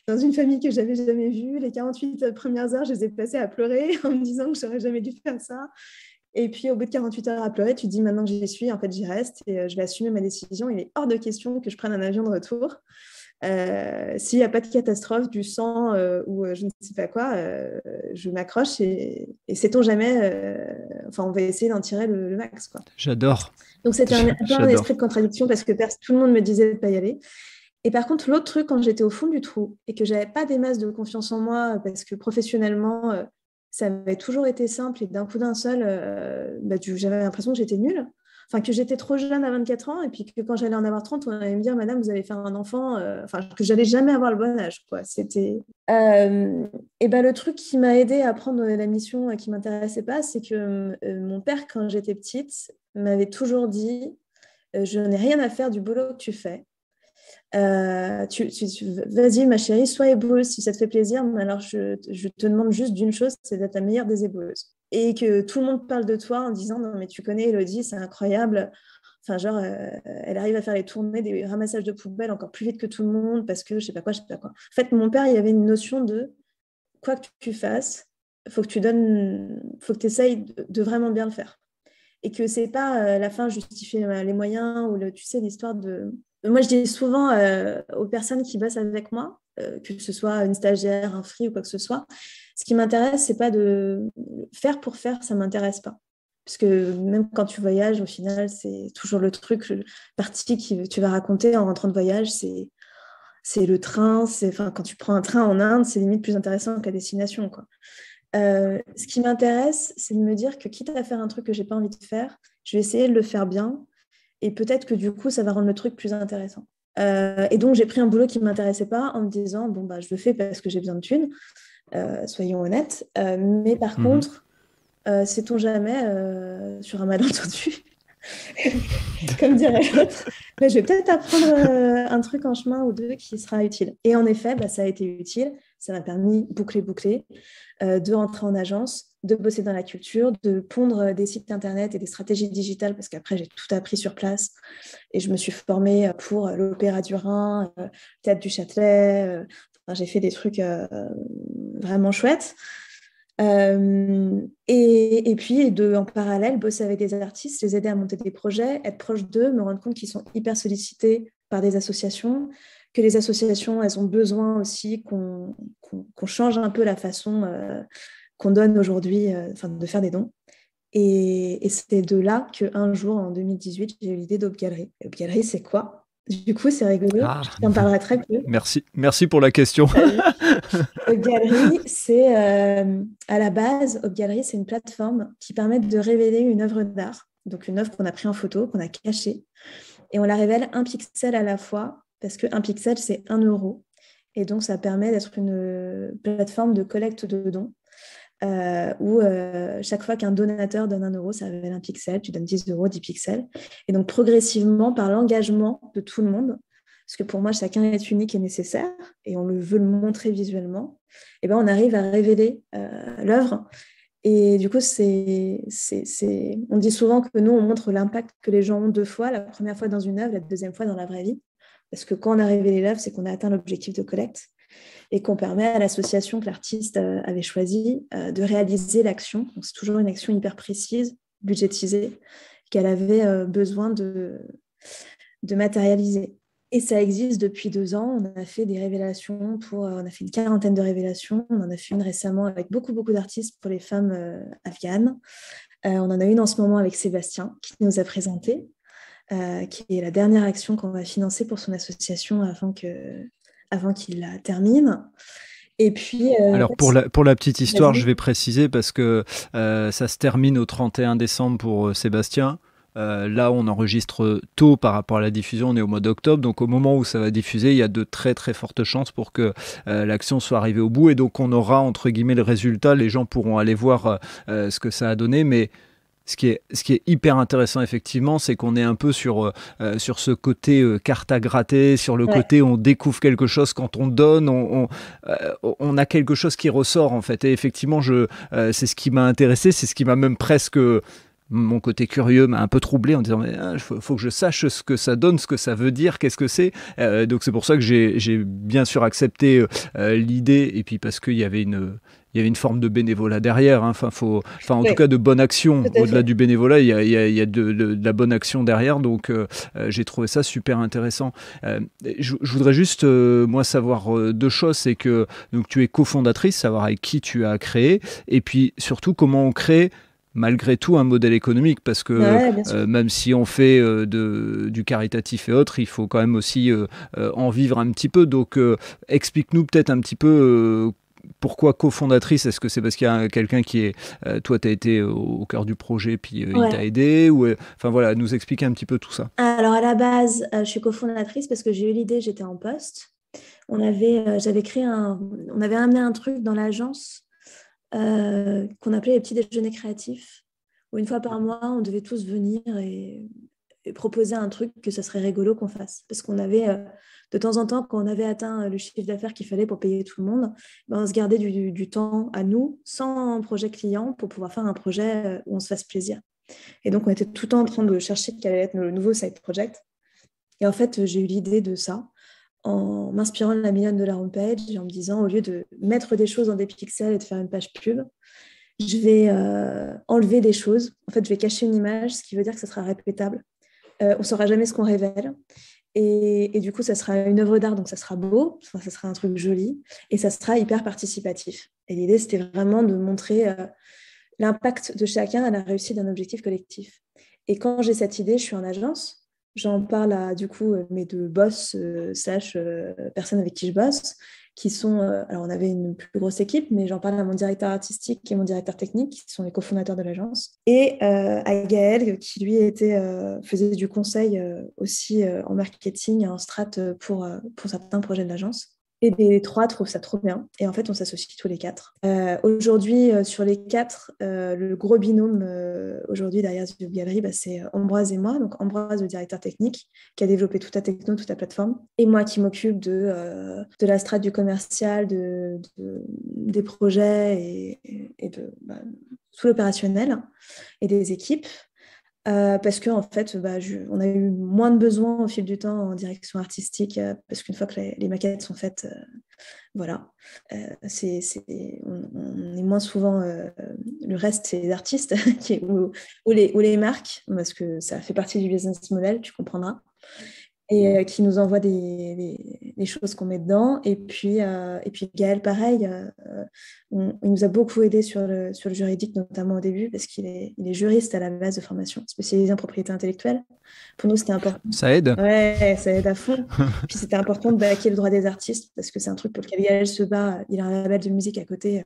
dans une famille que j'avais jamais vue. Les 48 premières heures, je les ai passées à pleurer en me disant que j'aurais jamais dû faire ça. Et puis, au bout de 48 heures à pleurer, tu te dis maintenant que j'y suis, en fait, j'y reste et je vais assumer ma décision. Il est hors de question que je prenne un avion de retour. S'il n'y a pas de catastrophe, du sang ou je ne sais pas quoi, je m'accroche et sait-on jamais, on va essayer d'en tirer le max, quoi. J'adore. Donc, c'était un peu un esprit de contradiction parce que tout le monde me disait de ne pas y aller. Et par contre, l'autre truc, quand j'étais au fond du trou et que je n'avais pas des masses de confiance en moi parce que professionnellement, ça avait toujours été simple et d'un coup d'un seul, j'avais l'impression que j'étais nulle. Enfin, que j'étais trop jeune à 24 ans et puis que quand j'allais en avoir 30, on allait me dire, madame, vous allez faire un enfant. Que j'allais jamais avoir le bon âge, quoi. C'était... le truc qui m'a aidée à prendre la mission qui m'intéressait pas, c'est que mon père, quand j'étais petite, m'avait toujours dit, je n'ai rien à faire du boulot que tu fais. Vas-y ma chérie, sois éboueuse si ça te fait plaisir, mais alors je te demande juste d'une chose, c'est d'être la meilleure des éboueuses. Et que tout le monde parle de toi en disant non mais tu connais Élodie, c'est incroyable, elle arrive à faire les tournées des ramassages de poubelles encore plus vite que tout le monde parce que je sais pas quoi. En fait, mon père, il y avait une notion de quoi que tu fasses, faut que tu essayes de vraiment bien le faire. Et que c'est pas la fin justifier les moyens ou tu sais l'histoire de... Moi, je dis souvent aux personnes qui bossent avec moi, que ce soit une stagiaire, un free ou quoi que ce soit, ce qui m'intéresse, c'est pas de faire pour faire, ça m'intéresse pas. Parce que même quand tu voyages, au final, c'est toujours le truc, partie que tu vas raconter en rentrant de voyage, c'est le train, quand tu prends un train en Inde, c'est limite plus intéressant que la destination, quoi. Ce qui m'intéresse, c'est de me dire que quitte à faire un truc que j'ai pas envie de faire, je vais essayer de le faire bien et peut-être que du coup, ça va rendre le truc plus intéressant. Et donc, j'ai pris un boulot qui ne m'intéressait pas en me disant, je le fais parce que j'ai besoin de thunes, soyons honnêtes. Mais par contre, sait-on jamais sur un malentendu, comme dirait l'autre, je vais peut-être apprendre un truc en chemin ou deux qui sera utile. Et en effet, ça a été utile. Ça m'a permis, boucler, de rentrer en agence, de bosser dans la culture, de pondre des sites internet et des stratégies digitales parce qu'après, j'ai tout appris sur place et je me suis formée pour l'Opéra du Rhin, le Théâtre du Châtelet. J'ai fait des trucs vraiment chouettes. Et puis, en parallèle, bosser avec des artistes, les aider à monter des projets, être proche d'eux, me rendre compte qu'ils sont hyper sollicités par des associations, que les associations, elles ont besoin aussi qu'on change un peu la façon qu'on donne aujourd'hui, de faire des dons. Et c'est de là qu'un jour, en 2018, j'ai eu l'idée d'Aube Galerie. Aube Galerie, c'est quoi? Du coup, c'est rigolo. Je t'en parlerai très peu. Merci pour la question. Aube Galerie, c'est à la base, Aube Galerie, c'est une plateforme qui permet de révéler une œuvre d'art. Donc, une œuvre qu'on a prise en photo, qu'on a cachée. Et on la révèle un pixel à la fois, parce qu'un pixel, c'est 1 euro. Et donc, ça permet d'être une plateforme de collecte de dons où chaque fois qu'un donateur donne 1 euro, ça révèle un pixel. Tu donnes 10 euros, 10 pixels. Et donc, progressivement, par l'engagement de tout le monde, parce que pour moi, chacun est unique et nécessaire, et on veut le montrer visuellement, et ben, on arrive à révéler l'œuvre. Et du coup, on dit souvent que nous, on montre l'impact que les gens ont 2 fois, la première fois dans une œuvre, la deuxième fois dans la vraie vie. Parce que quand on a révélé l'œuvre, c'est qu'on a atteint l'objectif de collecte et qu'on permet à l'association que l'artiste avait choisie de réaliser l'action. Donc, c'est toujours une action hyper précise, budgétisée, qu'elle avait besoin de matérialiser. Et ça existe depuis 2 ans. On a fait des révélations on a fait une quarantaine de révélations. On en a fait une récemment avec beaucoup, beaucoup d'artistes pour les femmes afghanes. On en a une en ce moment avec Sébastien qui nous a présenté, qui est la dernière action qu'on va financer pour son association avant qu'il la termine. Et puis, Alors pour la petite histoire, je vais préciser parce que ça se termine au 31 décembre pour Sébastien. Là, on enregistre tôt par rapport à la diffusion, on est au mois d'octobre, donc au moment où ça va diffuser, il y a de très très fortes chances pour que l'action soit arrivée au bout, et donc on aura entre guillemets le résultat, les gens pourront aller voir ce que ça a donné, mais ce qui est hyper intéressant effectivement, c'est qu'on est un peu sur ce côté carte à gratter, sur le côté on découvre quelque chose quand on donne, on a quelque chose qui ressort en fait, et effectivement c'est ce qui m'a intéressé, c'est ce qui m'a même presque... Mon côté curieux m'a un peu troublé en disant mais faut que je sache ce que ça donne, ce que ça veut dire, qu'est-ce que c'est. Donc c'est pour ça que j'ai bien sûr accepté l'idée, et puis parce qu'il y avait une forme de bénévolat derrière, hein. En tout cas de bonne action. Au-delà du bénévolat, il y a de la bonne action derrière, donc j'ai trouvé ça super intéressant. Je voudrais juste moi savoir 2 choses, c'est que donc, tu es cofondatrice, savoir avec qui tu as créé, et puis surtout comment on crée malgré tout un modèle économique, parce que même si on fait du caritatif et autres, il faut quand même aussi en vivre un petit peu. Donc explique-nous peut-être un petit peu pourquoi cofondatrice. Est-ce que c'est parce qu'il y a quelqu'un qui est... toi, tu as été au cœur du projet, puis il t'a aidé, ou, enfin voilà, nous expliquer un petit peu tout ça. Alors à la base, je suis cofondatrice parce que j'ai eu l'idée, j'étais en poste. On avait amené un truc dans l'agence qu'on appelait les petits déjeuners créatifs, où 1 fois par mois, on devait tous venir et proposer un truc que ça serait rigolo qu'on fasse. Parce qu'on avait, de temps en temps, quand on avait atteint le chiffre d'affaires qu'il fallait pour payer tout le monde, on se gardait du temps à nous, sans projet client, pour pouvoir faire un projet où on se fasse plaisir. Et donc, on était tout le temps en train de chercher quel allait être le nouveau side project. Et en fait, j'ai eu l'idée de ça en m'inspirant de la million de la homepage et en me disant, au lieu de mettre des choses dans des pixels et de faire une page pub, je vais enlever des choses. En fait, je vais cacher une image, ce qui veut dire que ça sera répétable. On ne saura jamais ce qu'on révèle. Et du coup, ça sera une œuvre d'art, donc ça sera beau, ça sera un truc joli, et ça sera hyper participatif. Et l'idée, c'était vraiment de montrer l'impact de chacun à la réussite d'un objectif collectif. Et quand j'ai cette idée, je suis en agence. J'en parle à, du coup, mes 2 boss / personnes avec qui je bosse, qui sont... alors, on avait une plus grosse équipe, mais j'en parle à mon directeur artistique et mon directeur technique, qui sont les cofondateurs de l'agence. Et à Gaël, qui, lui, faisait du conseil aussi en marketing et en strat pour certains projets de l'agence. Et les 3 trouvent ça trop bien. Et en fait, on s'associe tous les 4. Aujourd'hui, sur les 4, le gros binôme aujourd'hui derrière The Gallery, c'est Ambroise et moi. Donc Ambroise, le directeur technique, qui a développé toute la techno, toute la plateforme. Et moi qui m'occupe de la strat du commercial, des projets et de tout l'opérationnel et des équipes. Parce qu'en fait, on a eu moins de besoins au fil du temps en direction artistique, parce qu'une fois que les maquettes sont faites, voilà, on est moins souvent... le reste, c'est les artistes ou les marques, parce que ça fait partie du business model, tu comprendras. Et qui nous envoie des choses qu'on met dedans. Et puis Gaël, pareil, il nous a beaucoup aidé sur le juridique, notamment au début, parce qu'il est juriste à la base de formation, spécialisé en propriété intellectuelle. Pour nous, c'était important. Ça aide. Ouais, ça aide à fond. Puis c'était important de backer le droit des artistes, parce que c'est un truc pour lequel Gaël se bat. Il a un label de musique à côté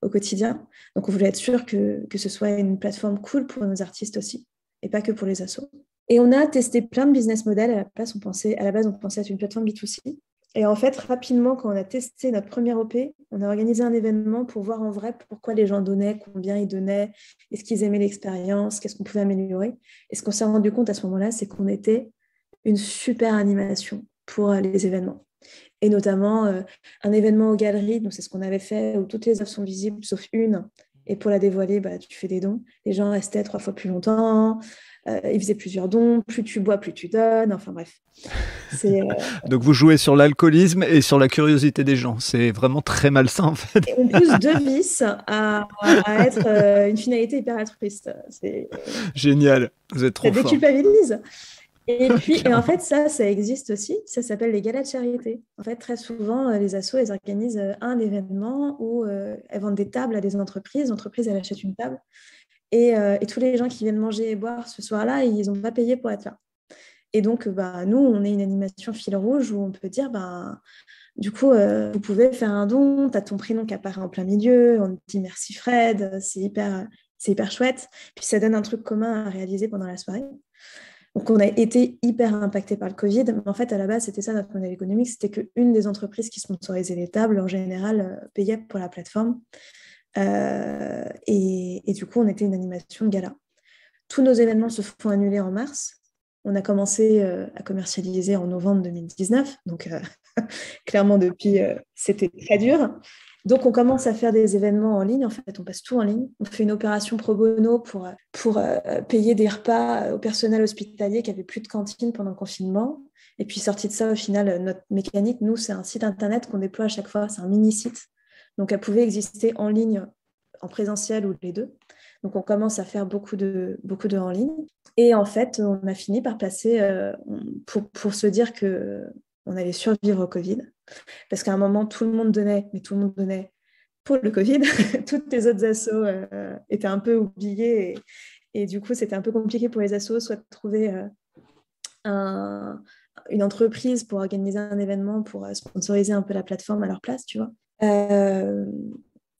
au quotidien. Donc on voulait être sûr que ce soit une plateforme cool pour nos artistes aussi, et pas que pour les assos. Et on a testé plein de business models. À la base, on pensait être une plateforme B2C. Et en fait, rapidement, quand on a testé notre première OP, on a organisé un événement pour voir en vrai pourquoi les gens donnaient, combien ils donnaient, est-ce qu'ils aimaient l'expérience, qu'est-ce qu'on pouvait améliorer. Et ce qu'on s'est rendu compte à ce moment-là, c'est qu'on était une super animation pour les événements. Et notamment un événement aux galeries, donc c'est ce qu'on avait fait, où toutes les œuvres sont visibles sauf une. Et pour la dévoiler, tu fais des dons. Les gens restaient 3 fois plus longtemps, ils faisaient plusieurs dons, plus tu bois, plus tu donnes, enfin bref. Donc vous jouez sur l'alcoolisme et sur la curiosité des gens. C'est vraiment très malsain en fait. Et on pousse deux vices à être une finalité hyper altruiste. C'est génial, vous êtes trop fort. Ça déculpabilise. Et puis, et en fait, ça existe aussi. Ça s'appelle les galas de charité. En fait, très souvent, les assos, elles organisent un événement où elles vendent des tables à des entreprises. L'entreprise, elle achète une table. Et tous les gens qui viennent manger et boire ce soir-là, ils n'ont pas payé pour être là. Et donc, nous, on est une animation fil rouge où on peut dire, du coup, vous pouvez faire un don, tu as ton prénom qui apparaît en plein milieu, on te dit merci Fred, c'est hyper chouette. Puis ça donne un truc commun à réaliser pendant la soirée. Donc, on a été hyper impacté par le Covid. Mais en fait, à la base, c'était ça notre modèle économique. C'était qu'une des entreprises qui sponsorisait les tables, en général, payait pour la plateforme. Et du coup, on était une animation de gala. Tous nos événements se font annuler en mars. On a commencé à commercialiser en novembre 2019. Donc, clairement, depuis, c'était très dur. Donc, on commence à faire des événements en ligne. En fait, on passe tout en ligne. On fait une opération pro bono pour payer des repas au personnel hospitalier qui n'avait plus de cantine pendant le confinement. Et puis, sorti de ça, au final, notre mécanique, nous, c'est un site internet qu'on déploie à chaque fois. C'est un mini-site. Donc, elle pouvait exister en ligne, en présentiel ou les deux. Donc, on commence à faire beaucoup de en ligne. Et en fait, on a fini par passer, pour se dire qu'on allait survivre au Covid. Parce qu'à un moment, tout le monde donnait, mais tout le monde donnait pour le Covid. Toutes les autres assos étaient un peu oubliées. Et du coup, c'était un peu compliqué pour les assos, soit de trouver une entreprise pour organiser un événement, pour sponsoriser un peu la plateforme à leur place, tu vois.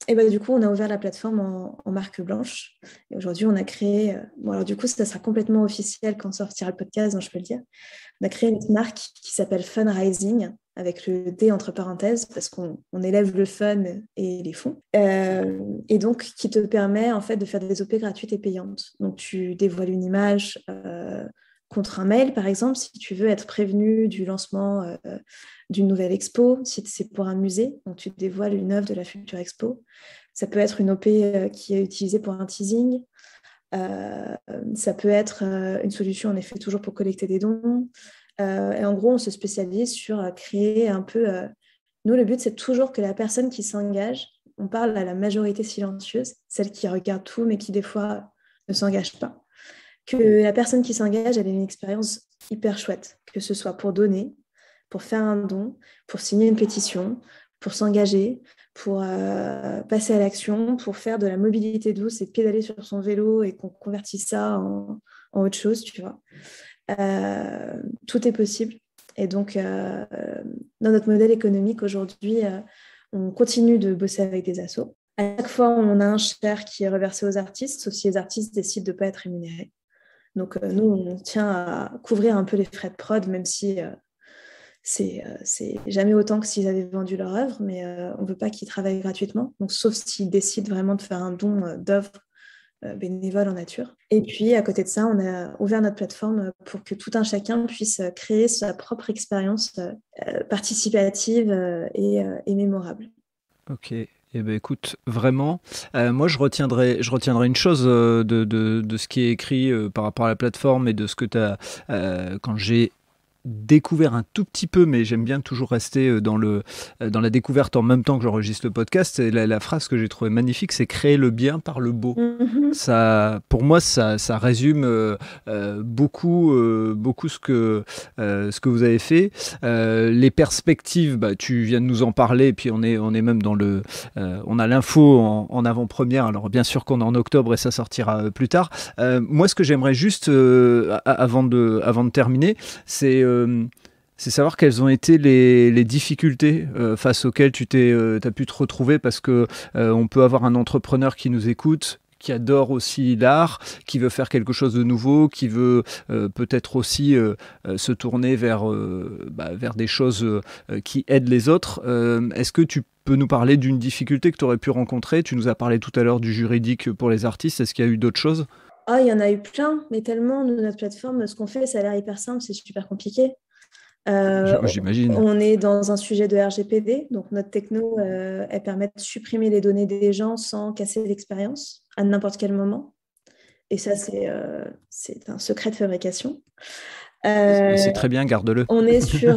Et du coup, on a ouvert la plateforme en marque blanche. Et aujourd'hui, on a créé... alors du coup, ça sera complètement officiel quand sortira le podcast, donc je peux le dire. On a créé une marque qui s'appelle Funrising, avec le D entre parenthèses, parce qu'on élève le fun et les fonds. Et donc, qui te permet en fait de faire des OP gratuites et payantes. Donc, tu dévoiles une image contre un mail, par exemple, si tu veux être prévenu du lancement d'une nouvelle expo, si c'est pour un musée, donc tu dévoiles une œuvre de la future expo. Ça peut être une OP qui est utilisée pour un teasing. Ça peut être une solution, en effet, toujours pour collecter des dons. Et en gros, on se spécialise sur créer un peu... Nous, le but, c'est toujours que la personne qui s'engage, on parle à la majorité silencieuse, celle qui regarde tout, mais qui, des fois, ne s'engage pas. Que la personne qui s'engage, elle ait une expérience hyper chouette, que ce soit pour donner, pour faire un don, pour signer une pétition, pour s'engager, pour passer à l'action, pour faire de la mobilité douce et pédaler sur son vélo et qu'on convertisse ça en autre chose, tu vois. Tout est possible. Et donc, dans notre modèle économique aujourd'hui, on continue de bosser avec des assos. À chaque fois, on a un share qui est reversé aux artistes, sauf si les artistes décident de ne pas être rémunérés. Donc, nous, on tient à couvrir un peu les frais de prod, même si c'est jamais autant que s'ils avaient vendu leur œuvre, mais on ne veut pas qu'ils travaillent gratuitement, donc, sauf s'ils décident vraiment de faire un don d'œuvre bénévole en nature. Et puis, à côté de ça, on a ouvert notre plateforme pour que tout un chacun puisse créer sa propre expérience participative et mémorable. Ok. Eh ben, écoute, vraiment, moi je retiendrai une chose de ce qui est écrit par rapport à la plateforme et de ce que tu as, quand j'ai découvert un tout petit peu, mais j'aime bien toujours rester dans la découverte en même temps que j'enregistre le podcast. Et la phrase que j'ai trouvée magnifique, c'est créer le bien par le beau. Ça, pour moi, ça résume beaucoup ce que vous avez fait. Les perspectives, tu viens de nous en parler, et puis on est même dans on a l'info en avant-première. Alors bien sûr qu'on est en octobre et ça sortira plus tard. Moi, ce que j'aimerais juste avant de terminer, c'est savoir quelles ont été les difficultés face auxquelles tu as pu te retrouver, parce que on peut avoir un entrepreneur qui nous écoute, qui adore aussi l'art, qui veut faire quelque chose de nouveau, qui veut peut-être aussi se tourner vers des choses qui aident les autres. Est-ce que tu peux nous parler d'une difficulté que tu aurais pu rencontrer? Tu nous as parlé tout à l'heure du juridique pour les artistes. Est-ce qu'il y a eu d'autres choses? Ah, il y en a eu plein, mais tellement, nous, notre plateforme, ce qu'on fait, ça a l'air hyper simple, c'est super compliqué. Euh, J'imagine. on est dans un sujet de RGPD, donc notre techno, elle permet de supprimer les données des gens sans casser l'expérience à n'importe quel moment. Et ça, c'est un secret de fabrication. C'est très bien, garde-le. On est sur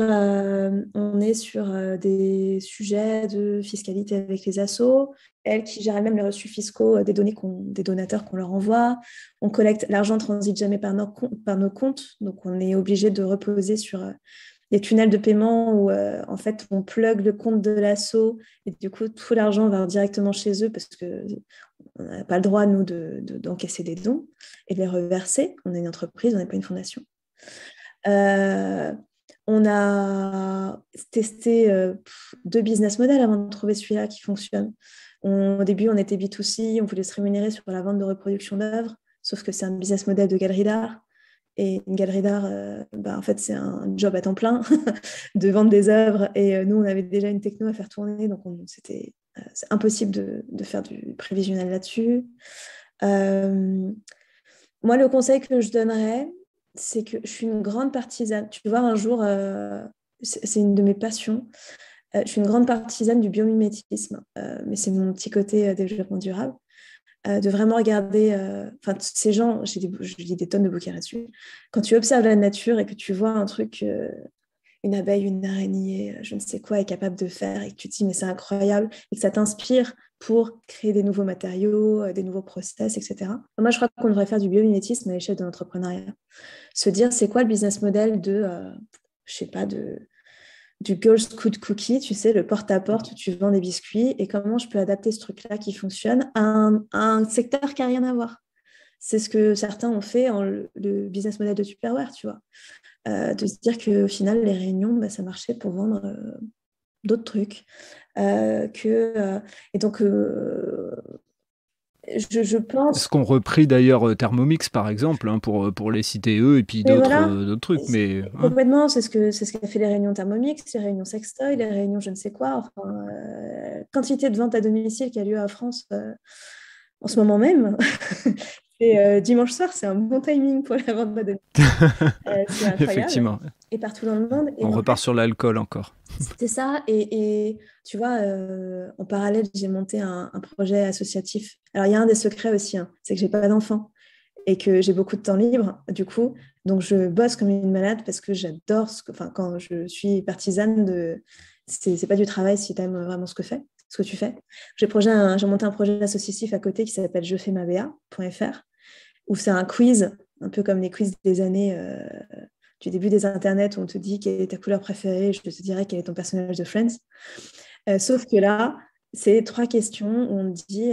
des sujets de fiscalité avec les assos, elles qui gèrent même les reçus fiscaux des données des donateurs qu'on leur envoie. On collecte, l'argent ne transite jamais par nos comptes, donc on est obligé de reposer sur des tunnels de paiement où en fait on plug le compte de l'asso et du coup tout l'argent va directement chez eux parce qu'on n'a pas le droit, nous, d'encaisser des dons et de les reverser. On est une entreprise, on n'est pas une fondation. Euh, on a testé 2 business models avant de trouver celui-là qui fonctionne. Au début, on était B2C, on voulait se rémunérer sur la vente de reproduction d'œuvres, sauf que c'est un business model de galerie d'art. Et une galerie d'art, en fait, c'est un job à temps plein de vendre des œuvres. Et nous, on avait déjà une techno à faire tourner, donc c'est impossible de faire du prévisionnel là-dessus. Moi, le conseil que je donnerais, c'est que je suis une grande partisane. Tu vois, un jour, c'est une de mes passions. Je suis une grande partisane du biomimétisme, mais c'est mon petit côté développement durable. De vraiment regarder, ces gens, je lis des tonnes de bouquins là-dessus. Quand tu observes la nature et que tu vois un truc, une abeille, une araignée, je ne sais quoi, est capable de faire et que tu te dis, mais c'est incroyable, et que ça t'inspire pour créer des nouveaux matériaux, des nouveaux process, etc. Moi, je crois qu'on devrait faire du biomimétisme à l'échelle de l'entrepreneuriat. Se dire, c'est quoi le business model je sais pas, du Girl Scout Cookie, tu sais, le porte-à-porte où tu vends des biscuits, et comment je peux adapter ce truc-là qui fonctionne à un secteur qui n'a rien à voir. C'est ce que certains ont fait le business model de Tupperware, tu vois. De se dire qu'au final, les réunions, ça marchait pour vendre d'autres trucs. Et donc, je Ce pense. qu'ont repris d'ailleurs Thermomix, par exemple, hein, pour les citer eux, et puis Mais d'autres voilà, d'autres trucs. Mais hein. complètement, c'est ce qu'a fait les réunions Thermomix, les réunions Sextoy, les réunions je ne sais quoi. Enfin, quantité de ventes à domicile qui a lieu à France en ce moment même. Et dimanche soir, c'est un bon timing pour la vente à domicile. C'est incroyable. Effectivement, Et partout dans le monde. Et on en fait, repart sur l'alcool encore. c'était ça. Et tu vois, en parallèle, j'ai monté un projet associatif. Alors, il y a un des secrets aussi, hein, c'est que j'ai pas d'enfant et que j'ai beaucoup de temps libre, du coup. Donc, je bosse comme une malade parce que j'adore quand je suis partisane de. C'est pas du travail si tu aimes vraiment ce que tu fais. J'ai monté un projet associatif à côté qui s'appelle jefaimasba.fr où c'est un quiz, un peu comme les quiz des années du début des internets où on te dit quelle est ta couleur préférée, je te dirai quel est ton personnage de Friends. Sauf que là, c'est 3 questions où on te dit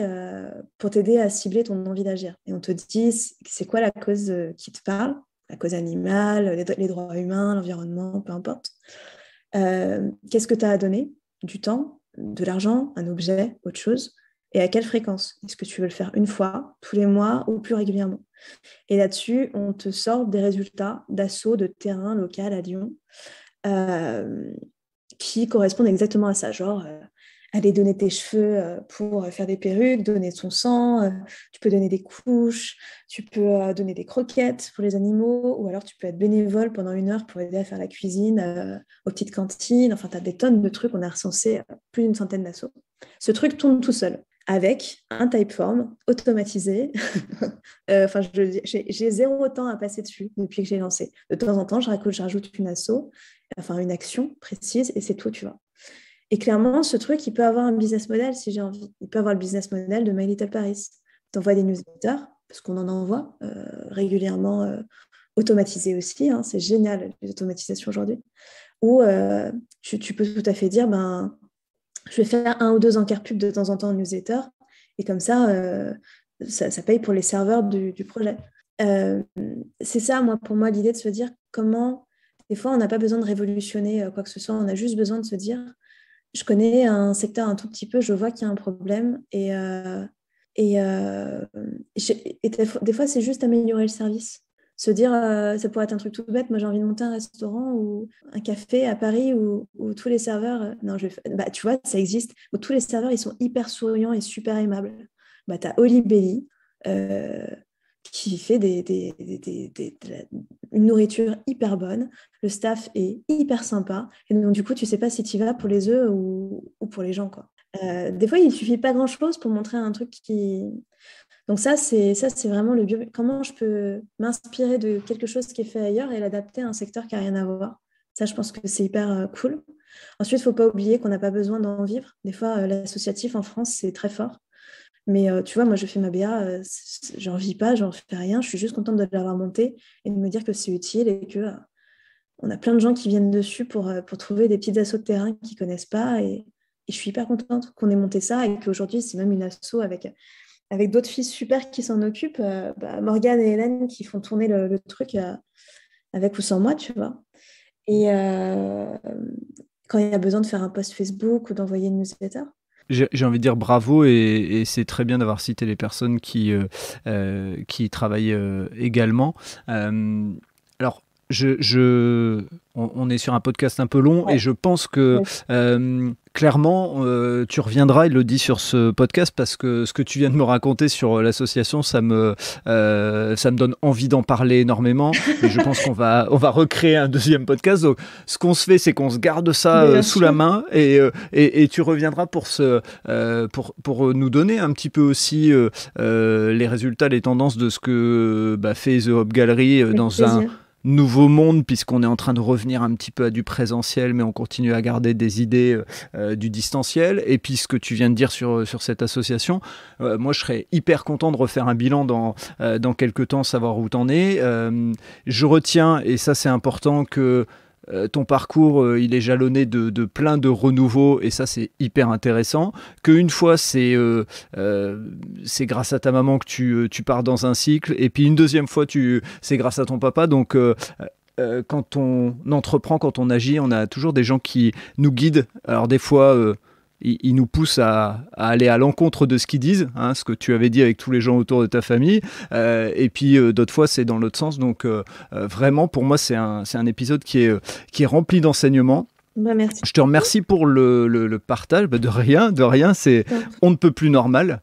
pour t'aider à cibler ton envie d'agir. Et on te dit c'est quoi la cause qui te parle, la cause animale, les droits humains, l'environnement, peu importe. Qu'est-ce que tu as à donner? Du temps, de l'argent, un objet, autre chose. Et à quelle fréquence? Est-ce que tu veux le faire une fois, tous les mois ou plus régulièrement? Et là-dessus, on te sort des résultats d'assaut de terrain local à Lyon euh, qui correspondent exactement à ça. Genre, aller donner tes cheveux pour faire des perruques, donner son sang, tu peux donner des couches, tu peux donner des croquettes pour les animaux, ou alors tu peux être bénévole pendant 1 heure pour aider à faire la cuisine aux petites cantines. Enfin, tu as des tonnes de trucs. On a recensé plus d'une centaine d'assauts. Ce truc tourne tout seul avec un typeform automatisé. J'ai 0 temps à passer dessus depuis que j'ai lancé. De temps en temps, je rajoute une action précise, et c'est tout, tu vois. Et clairement, ce truc, il peut avoir un business model si j'ai envie. Il peut avoir le business model de My Little Paris. Tu envoies des newsletters, parce qu'on en envoie régulièrement, automatisés aussi. Hein, c'est génial, les automatisations aujourd'hui. Ou tu peux tout à fait dire, je vais faire 1 ou 2 encarts pub de temps en temps en newsletter, et comme ça, ça paye pour les serveurs du projet. C'est ça, pour moi, l'idée de se dire comment, des fois, on n'a pas besoin de révolutionner quoi que ce soit, on a juste besoin de se dire, je connais un secteur un tout petit peu, je vois qu'il y a un problème, et Et, des fois, c'est juste améliorer le service. Se dire, ça pourrait être un truc tout bête. Moi, j'ai envie de monter un restaurant ou un café à Paris où tous les serveurs, non, tu vois, ça existe, où tous les serveurs, ils sont hyper souriants et super aimables. Bah, tu as Oli Belly qui fait une nourriture hyper bonne. Le staff est hyper sympa. Et donc, du coup, tu sais pas si tu y vas pour les œufs ou pour les gens, quoi. Des fois, il suffit pas grand-chose pour montrer un truc qui... Donc ça, c'est vraiment le bio. Comment je peux m'inspirer de quelque chose qui est fait ailleurs et l'adapter à un secteur qui n'a rien à voir. Ça, je pense que c'est hyper cool. Ensuite, il ne faut pas oublier qu'on n'a pas besoin d'en vivre. Des fois, l'associatif en France, c'est très fort. Mais tu vois, moi, je fais ma BA, j'en vis pas, j'en fais rien. Je suis juste contente de l'avoir montée et de me dire que c'est utile et que on a plein de gens qui viennent dessus pour trouver des petites assos de terrain qu'ils ne connaissent pas. Et je suis hyper contente qu'on ait monté ça et qu'aujourd'hui, c'est même une asso avec d'autres filles super qui s'en occupent, Morgane et Hélène qui font tourner le truc avec ou sans moi, tu vois. Et quand il y a besoin de faire un post Facebook ou d'envoyer une newsletter. J'ai envie de dire bravo et c'est très bien d'avoir cité les personnes qui travaillent également. Alors, on est sur un podcast un peu long et je pense que clairement, tu reviendras, Elodie, sur ce podcast parce que ce que tu viens de me raconter sur l'association, ça me donne envie d'en parler énormément. Et je pense qu'on va recréer un deuxième podcast. Donc, ce qu'on se fait, c'est qu'on se garde ça sous la main et tu reviendras pour nous donner un petit peu aussi les résultats, les tendances de ce que fait The Hop Gallery dans un nouveau monde, puisqu'on est en train de revenir un petit peu à du présentiel, mais on continue à garder des idées du distanciel. Et puis ce que tu viens de dire sur cette association, moi je serais hyper content de refaire un bilan dans quelques temps, savoir où t'en es. Je retiens, et ça c'est important, que ton parcours, il est jalonné de plein de renouveaux et ça c'est hyper intéressant, qu'une fois c'est grâce à ta maman que tu pars dans un cycle et puis une deuxième fois c'est grâce à ton papa, donc quand on entreprend, quand on agit, on a toujours des gens qui nous guident. Alors des fois ils nous poussent à aller à l'encontre de ce qu'ils disent, hein, ce que tu avais dit avec tous les gens autour de ta famille, et puis d'autres fois c'est dans l'autre sens, donc vraiment pour moi c'est un épisode qui est rempli d'enseignements. Merci. Je te remercie pour le partage, de rien, c'est on ne peut plus normal.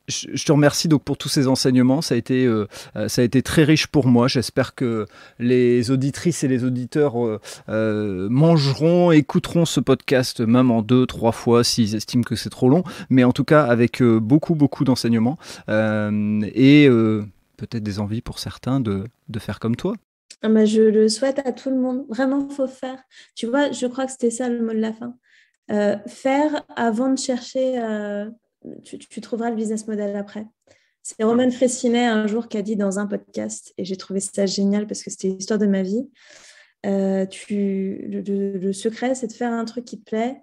Je te remercie donc pour tous ces enseignements, ça a été très riche pour moi. J'espère que les auditrices et les auditeurs écouteront ce podcast même en 2-3 fois s'ils estiment que c'est trop long, mais en tout cas avec beaucoup d'enseignements et peut-être des envies pour certains de faire comme toi. Je le souhaite à tout le monde, vraiment faut faire. Tu vois, je crois que c'était ça le mot de la fin. Faire avant de chercher... Tu trouveras le business model après. C'est Roman Fressinet un jour qui a dit dans un podcast, et j'ai trouvé ça génial parce que c'était l'histoire de ma vie. Le secret, c'est de faire un truc qui te plaît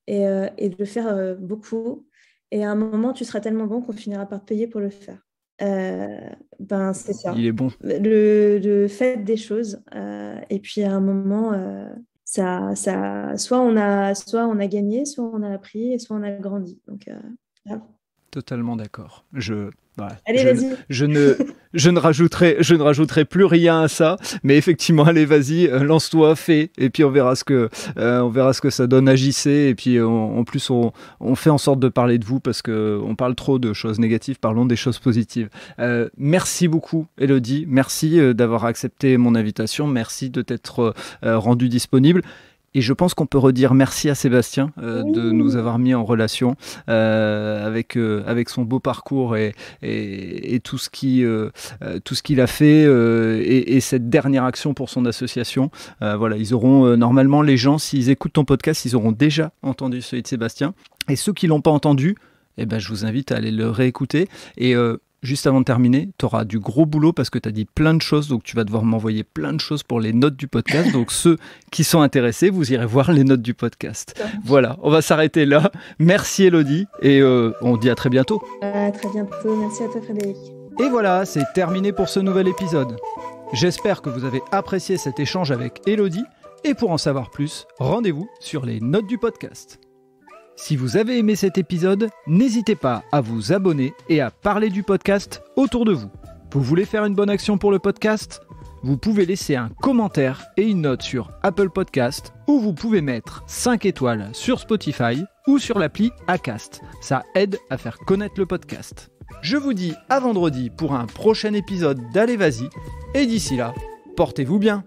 et de le faire beaucoup. Et à un moment, tu seras tellement bon qu'on finira par te payer pour le faire. C'est ça. Il est bon. Le fait des choses. Et puis à un moment... soit on a gagné, soit on a appris, et soit on a grandi. Donc, totalement d'accord. Allez, vas-y. Je ne rajouterai plus rien à ça, mais effectivement, allez, vas-y, lance-toi, fais, et puis on verra ce que ça donne, agissez, et puis en plus on fait en sorte de parler de vous parce que on parle trop de choses négatives, parlons des choses positives. Merci beaucoup, Elodie, merci d'avoir accepté mon invitation, merci de t'être rendue disponible. Et je pense qu'on peut redire merci à Sébastien de nous avoir mis en relation avec son beau parcours et tout ce qu'il a fait et cette dernière action pour son association. Voilà, ils auront normalement, les gens, s'ils écoutent ton podcast, ils auront déjà entendu celui de Sébastien. Et ceux qui ne l'ont pas entendu, je vous invite à aller le réécouter. Et juste avant de terminer, tu auras du gros boulot parce que tu as dit plein de choses, donc tu vas devoir m'envoyer plein de choses pour les notes du podcast. Donc ceux qui sont intéressés, vous irez voir les notes du podcast. Voilà, on va s'arrêter là. Merci Elodie et on dit à très bientôt. À très bientôt, merci à toi Frédéric. Et voilà, c'est terminé pour ce nouvel épisode. J'espère que vous avez apprécié cet échange avec Elodie et pour en savoir plus, rendez-vous sur les notes du podcast. Si vous avez aimé cet épisode, n'hésitez pas à vous abonner et à parler du podcast autour de vous. Vous voulez faire une bonne action pour le podcast ? Vous pouvez laisser un commentaire et une note sur Apple Podcast ou vous pouvez mettre 5 étoiles sur Spotify ou sur l'appli Acast. Ça aide à faire connaître le podcast. Je vous dis à vendredi pour un prochain épisode d'Allez Vas-y et d'ici là, portez-vous bien.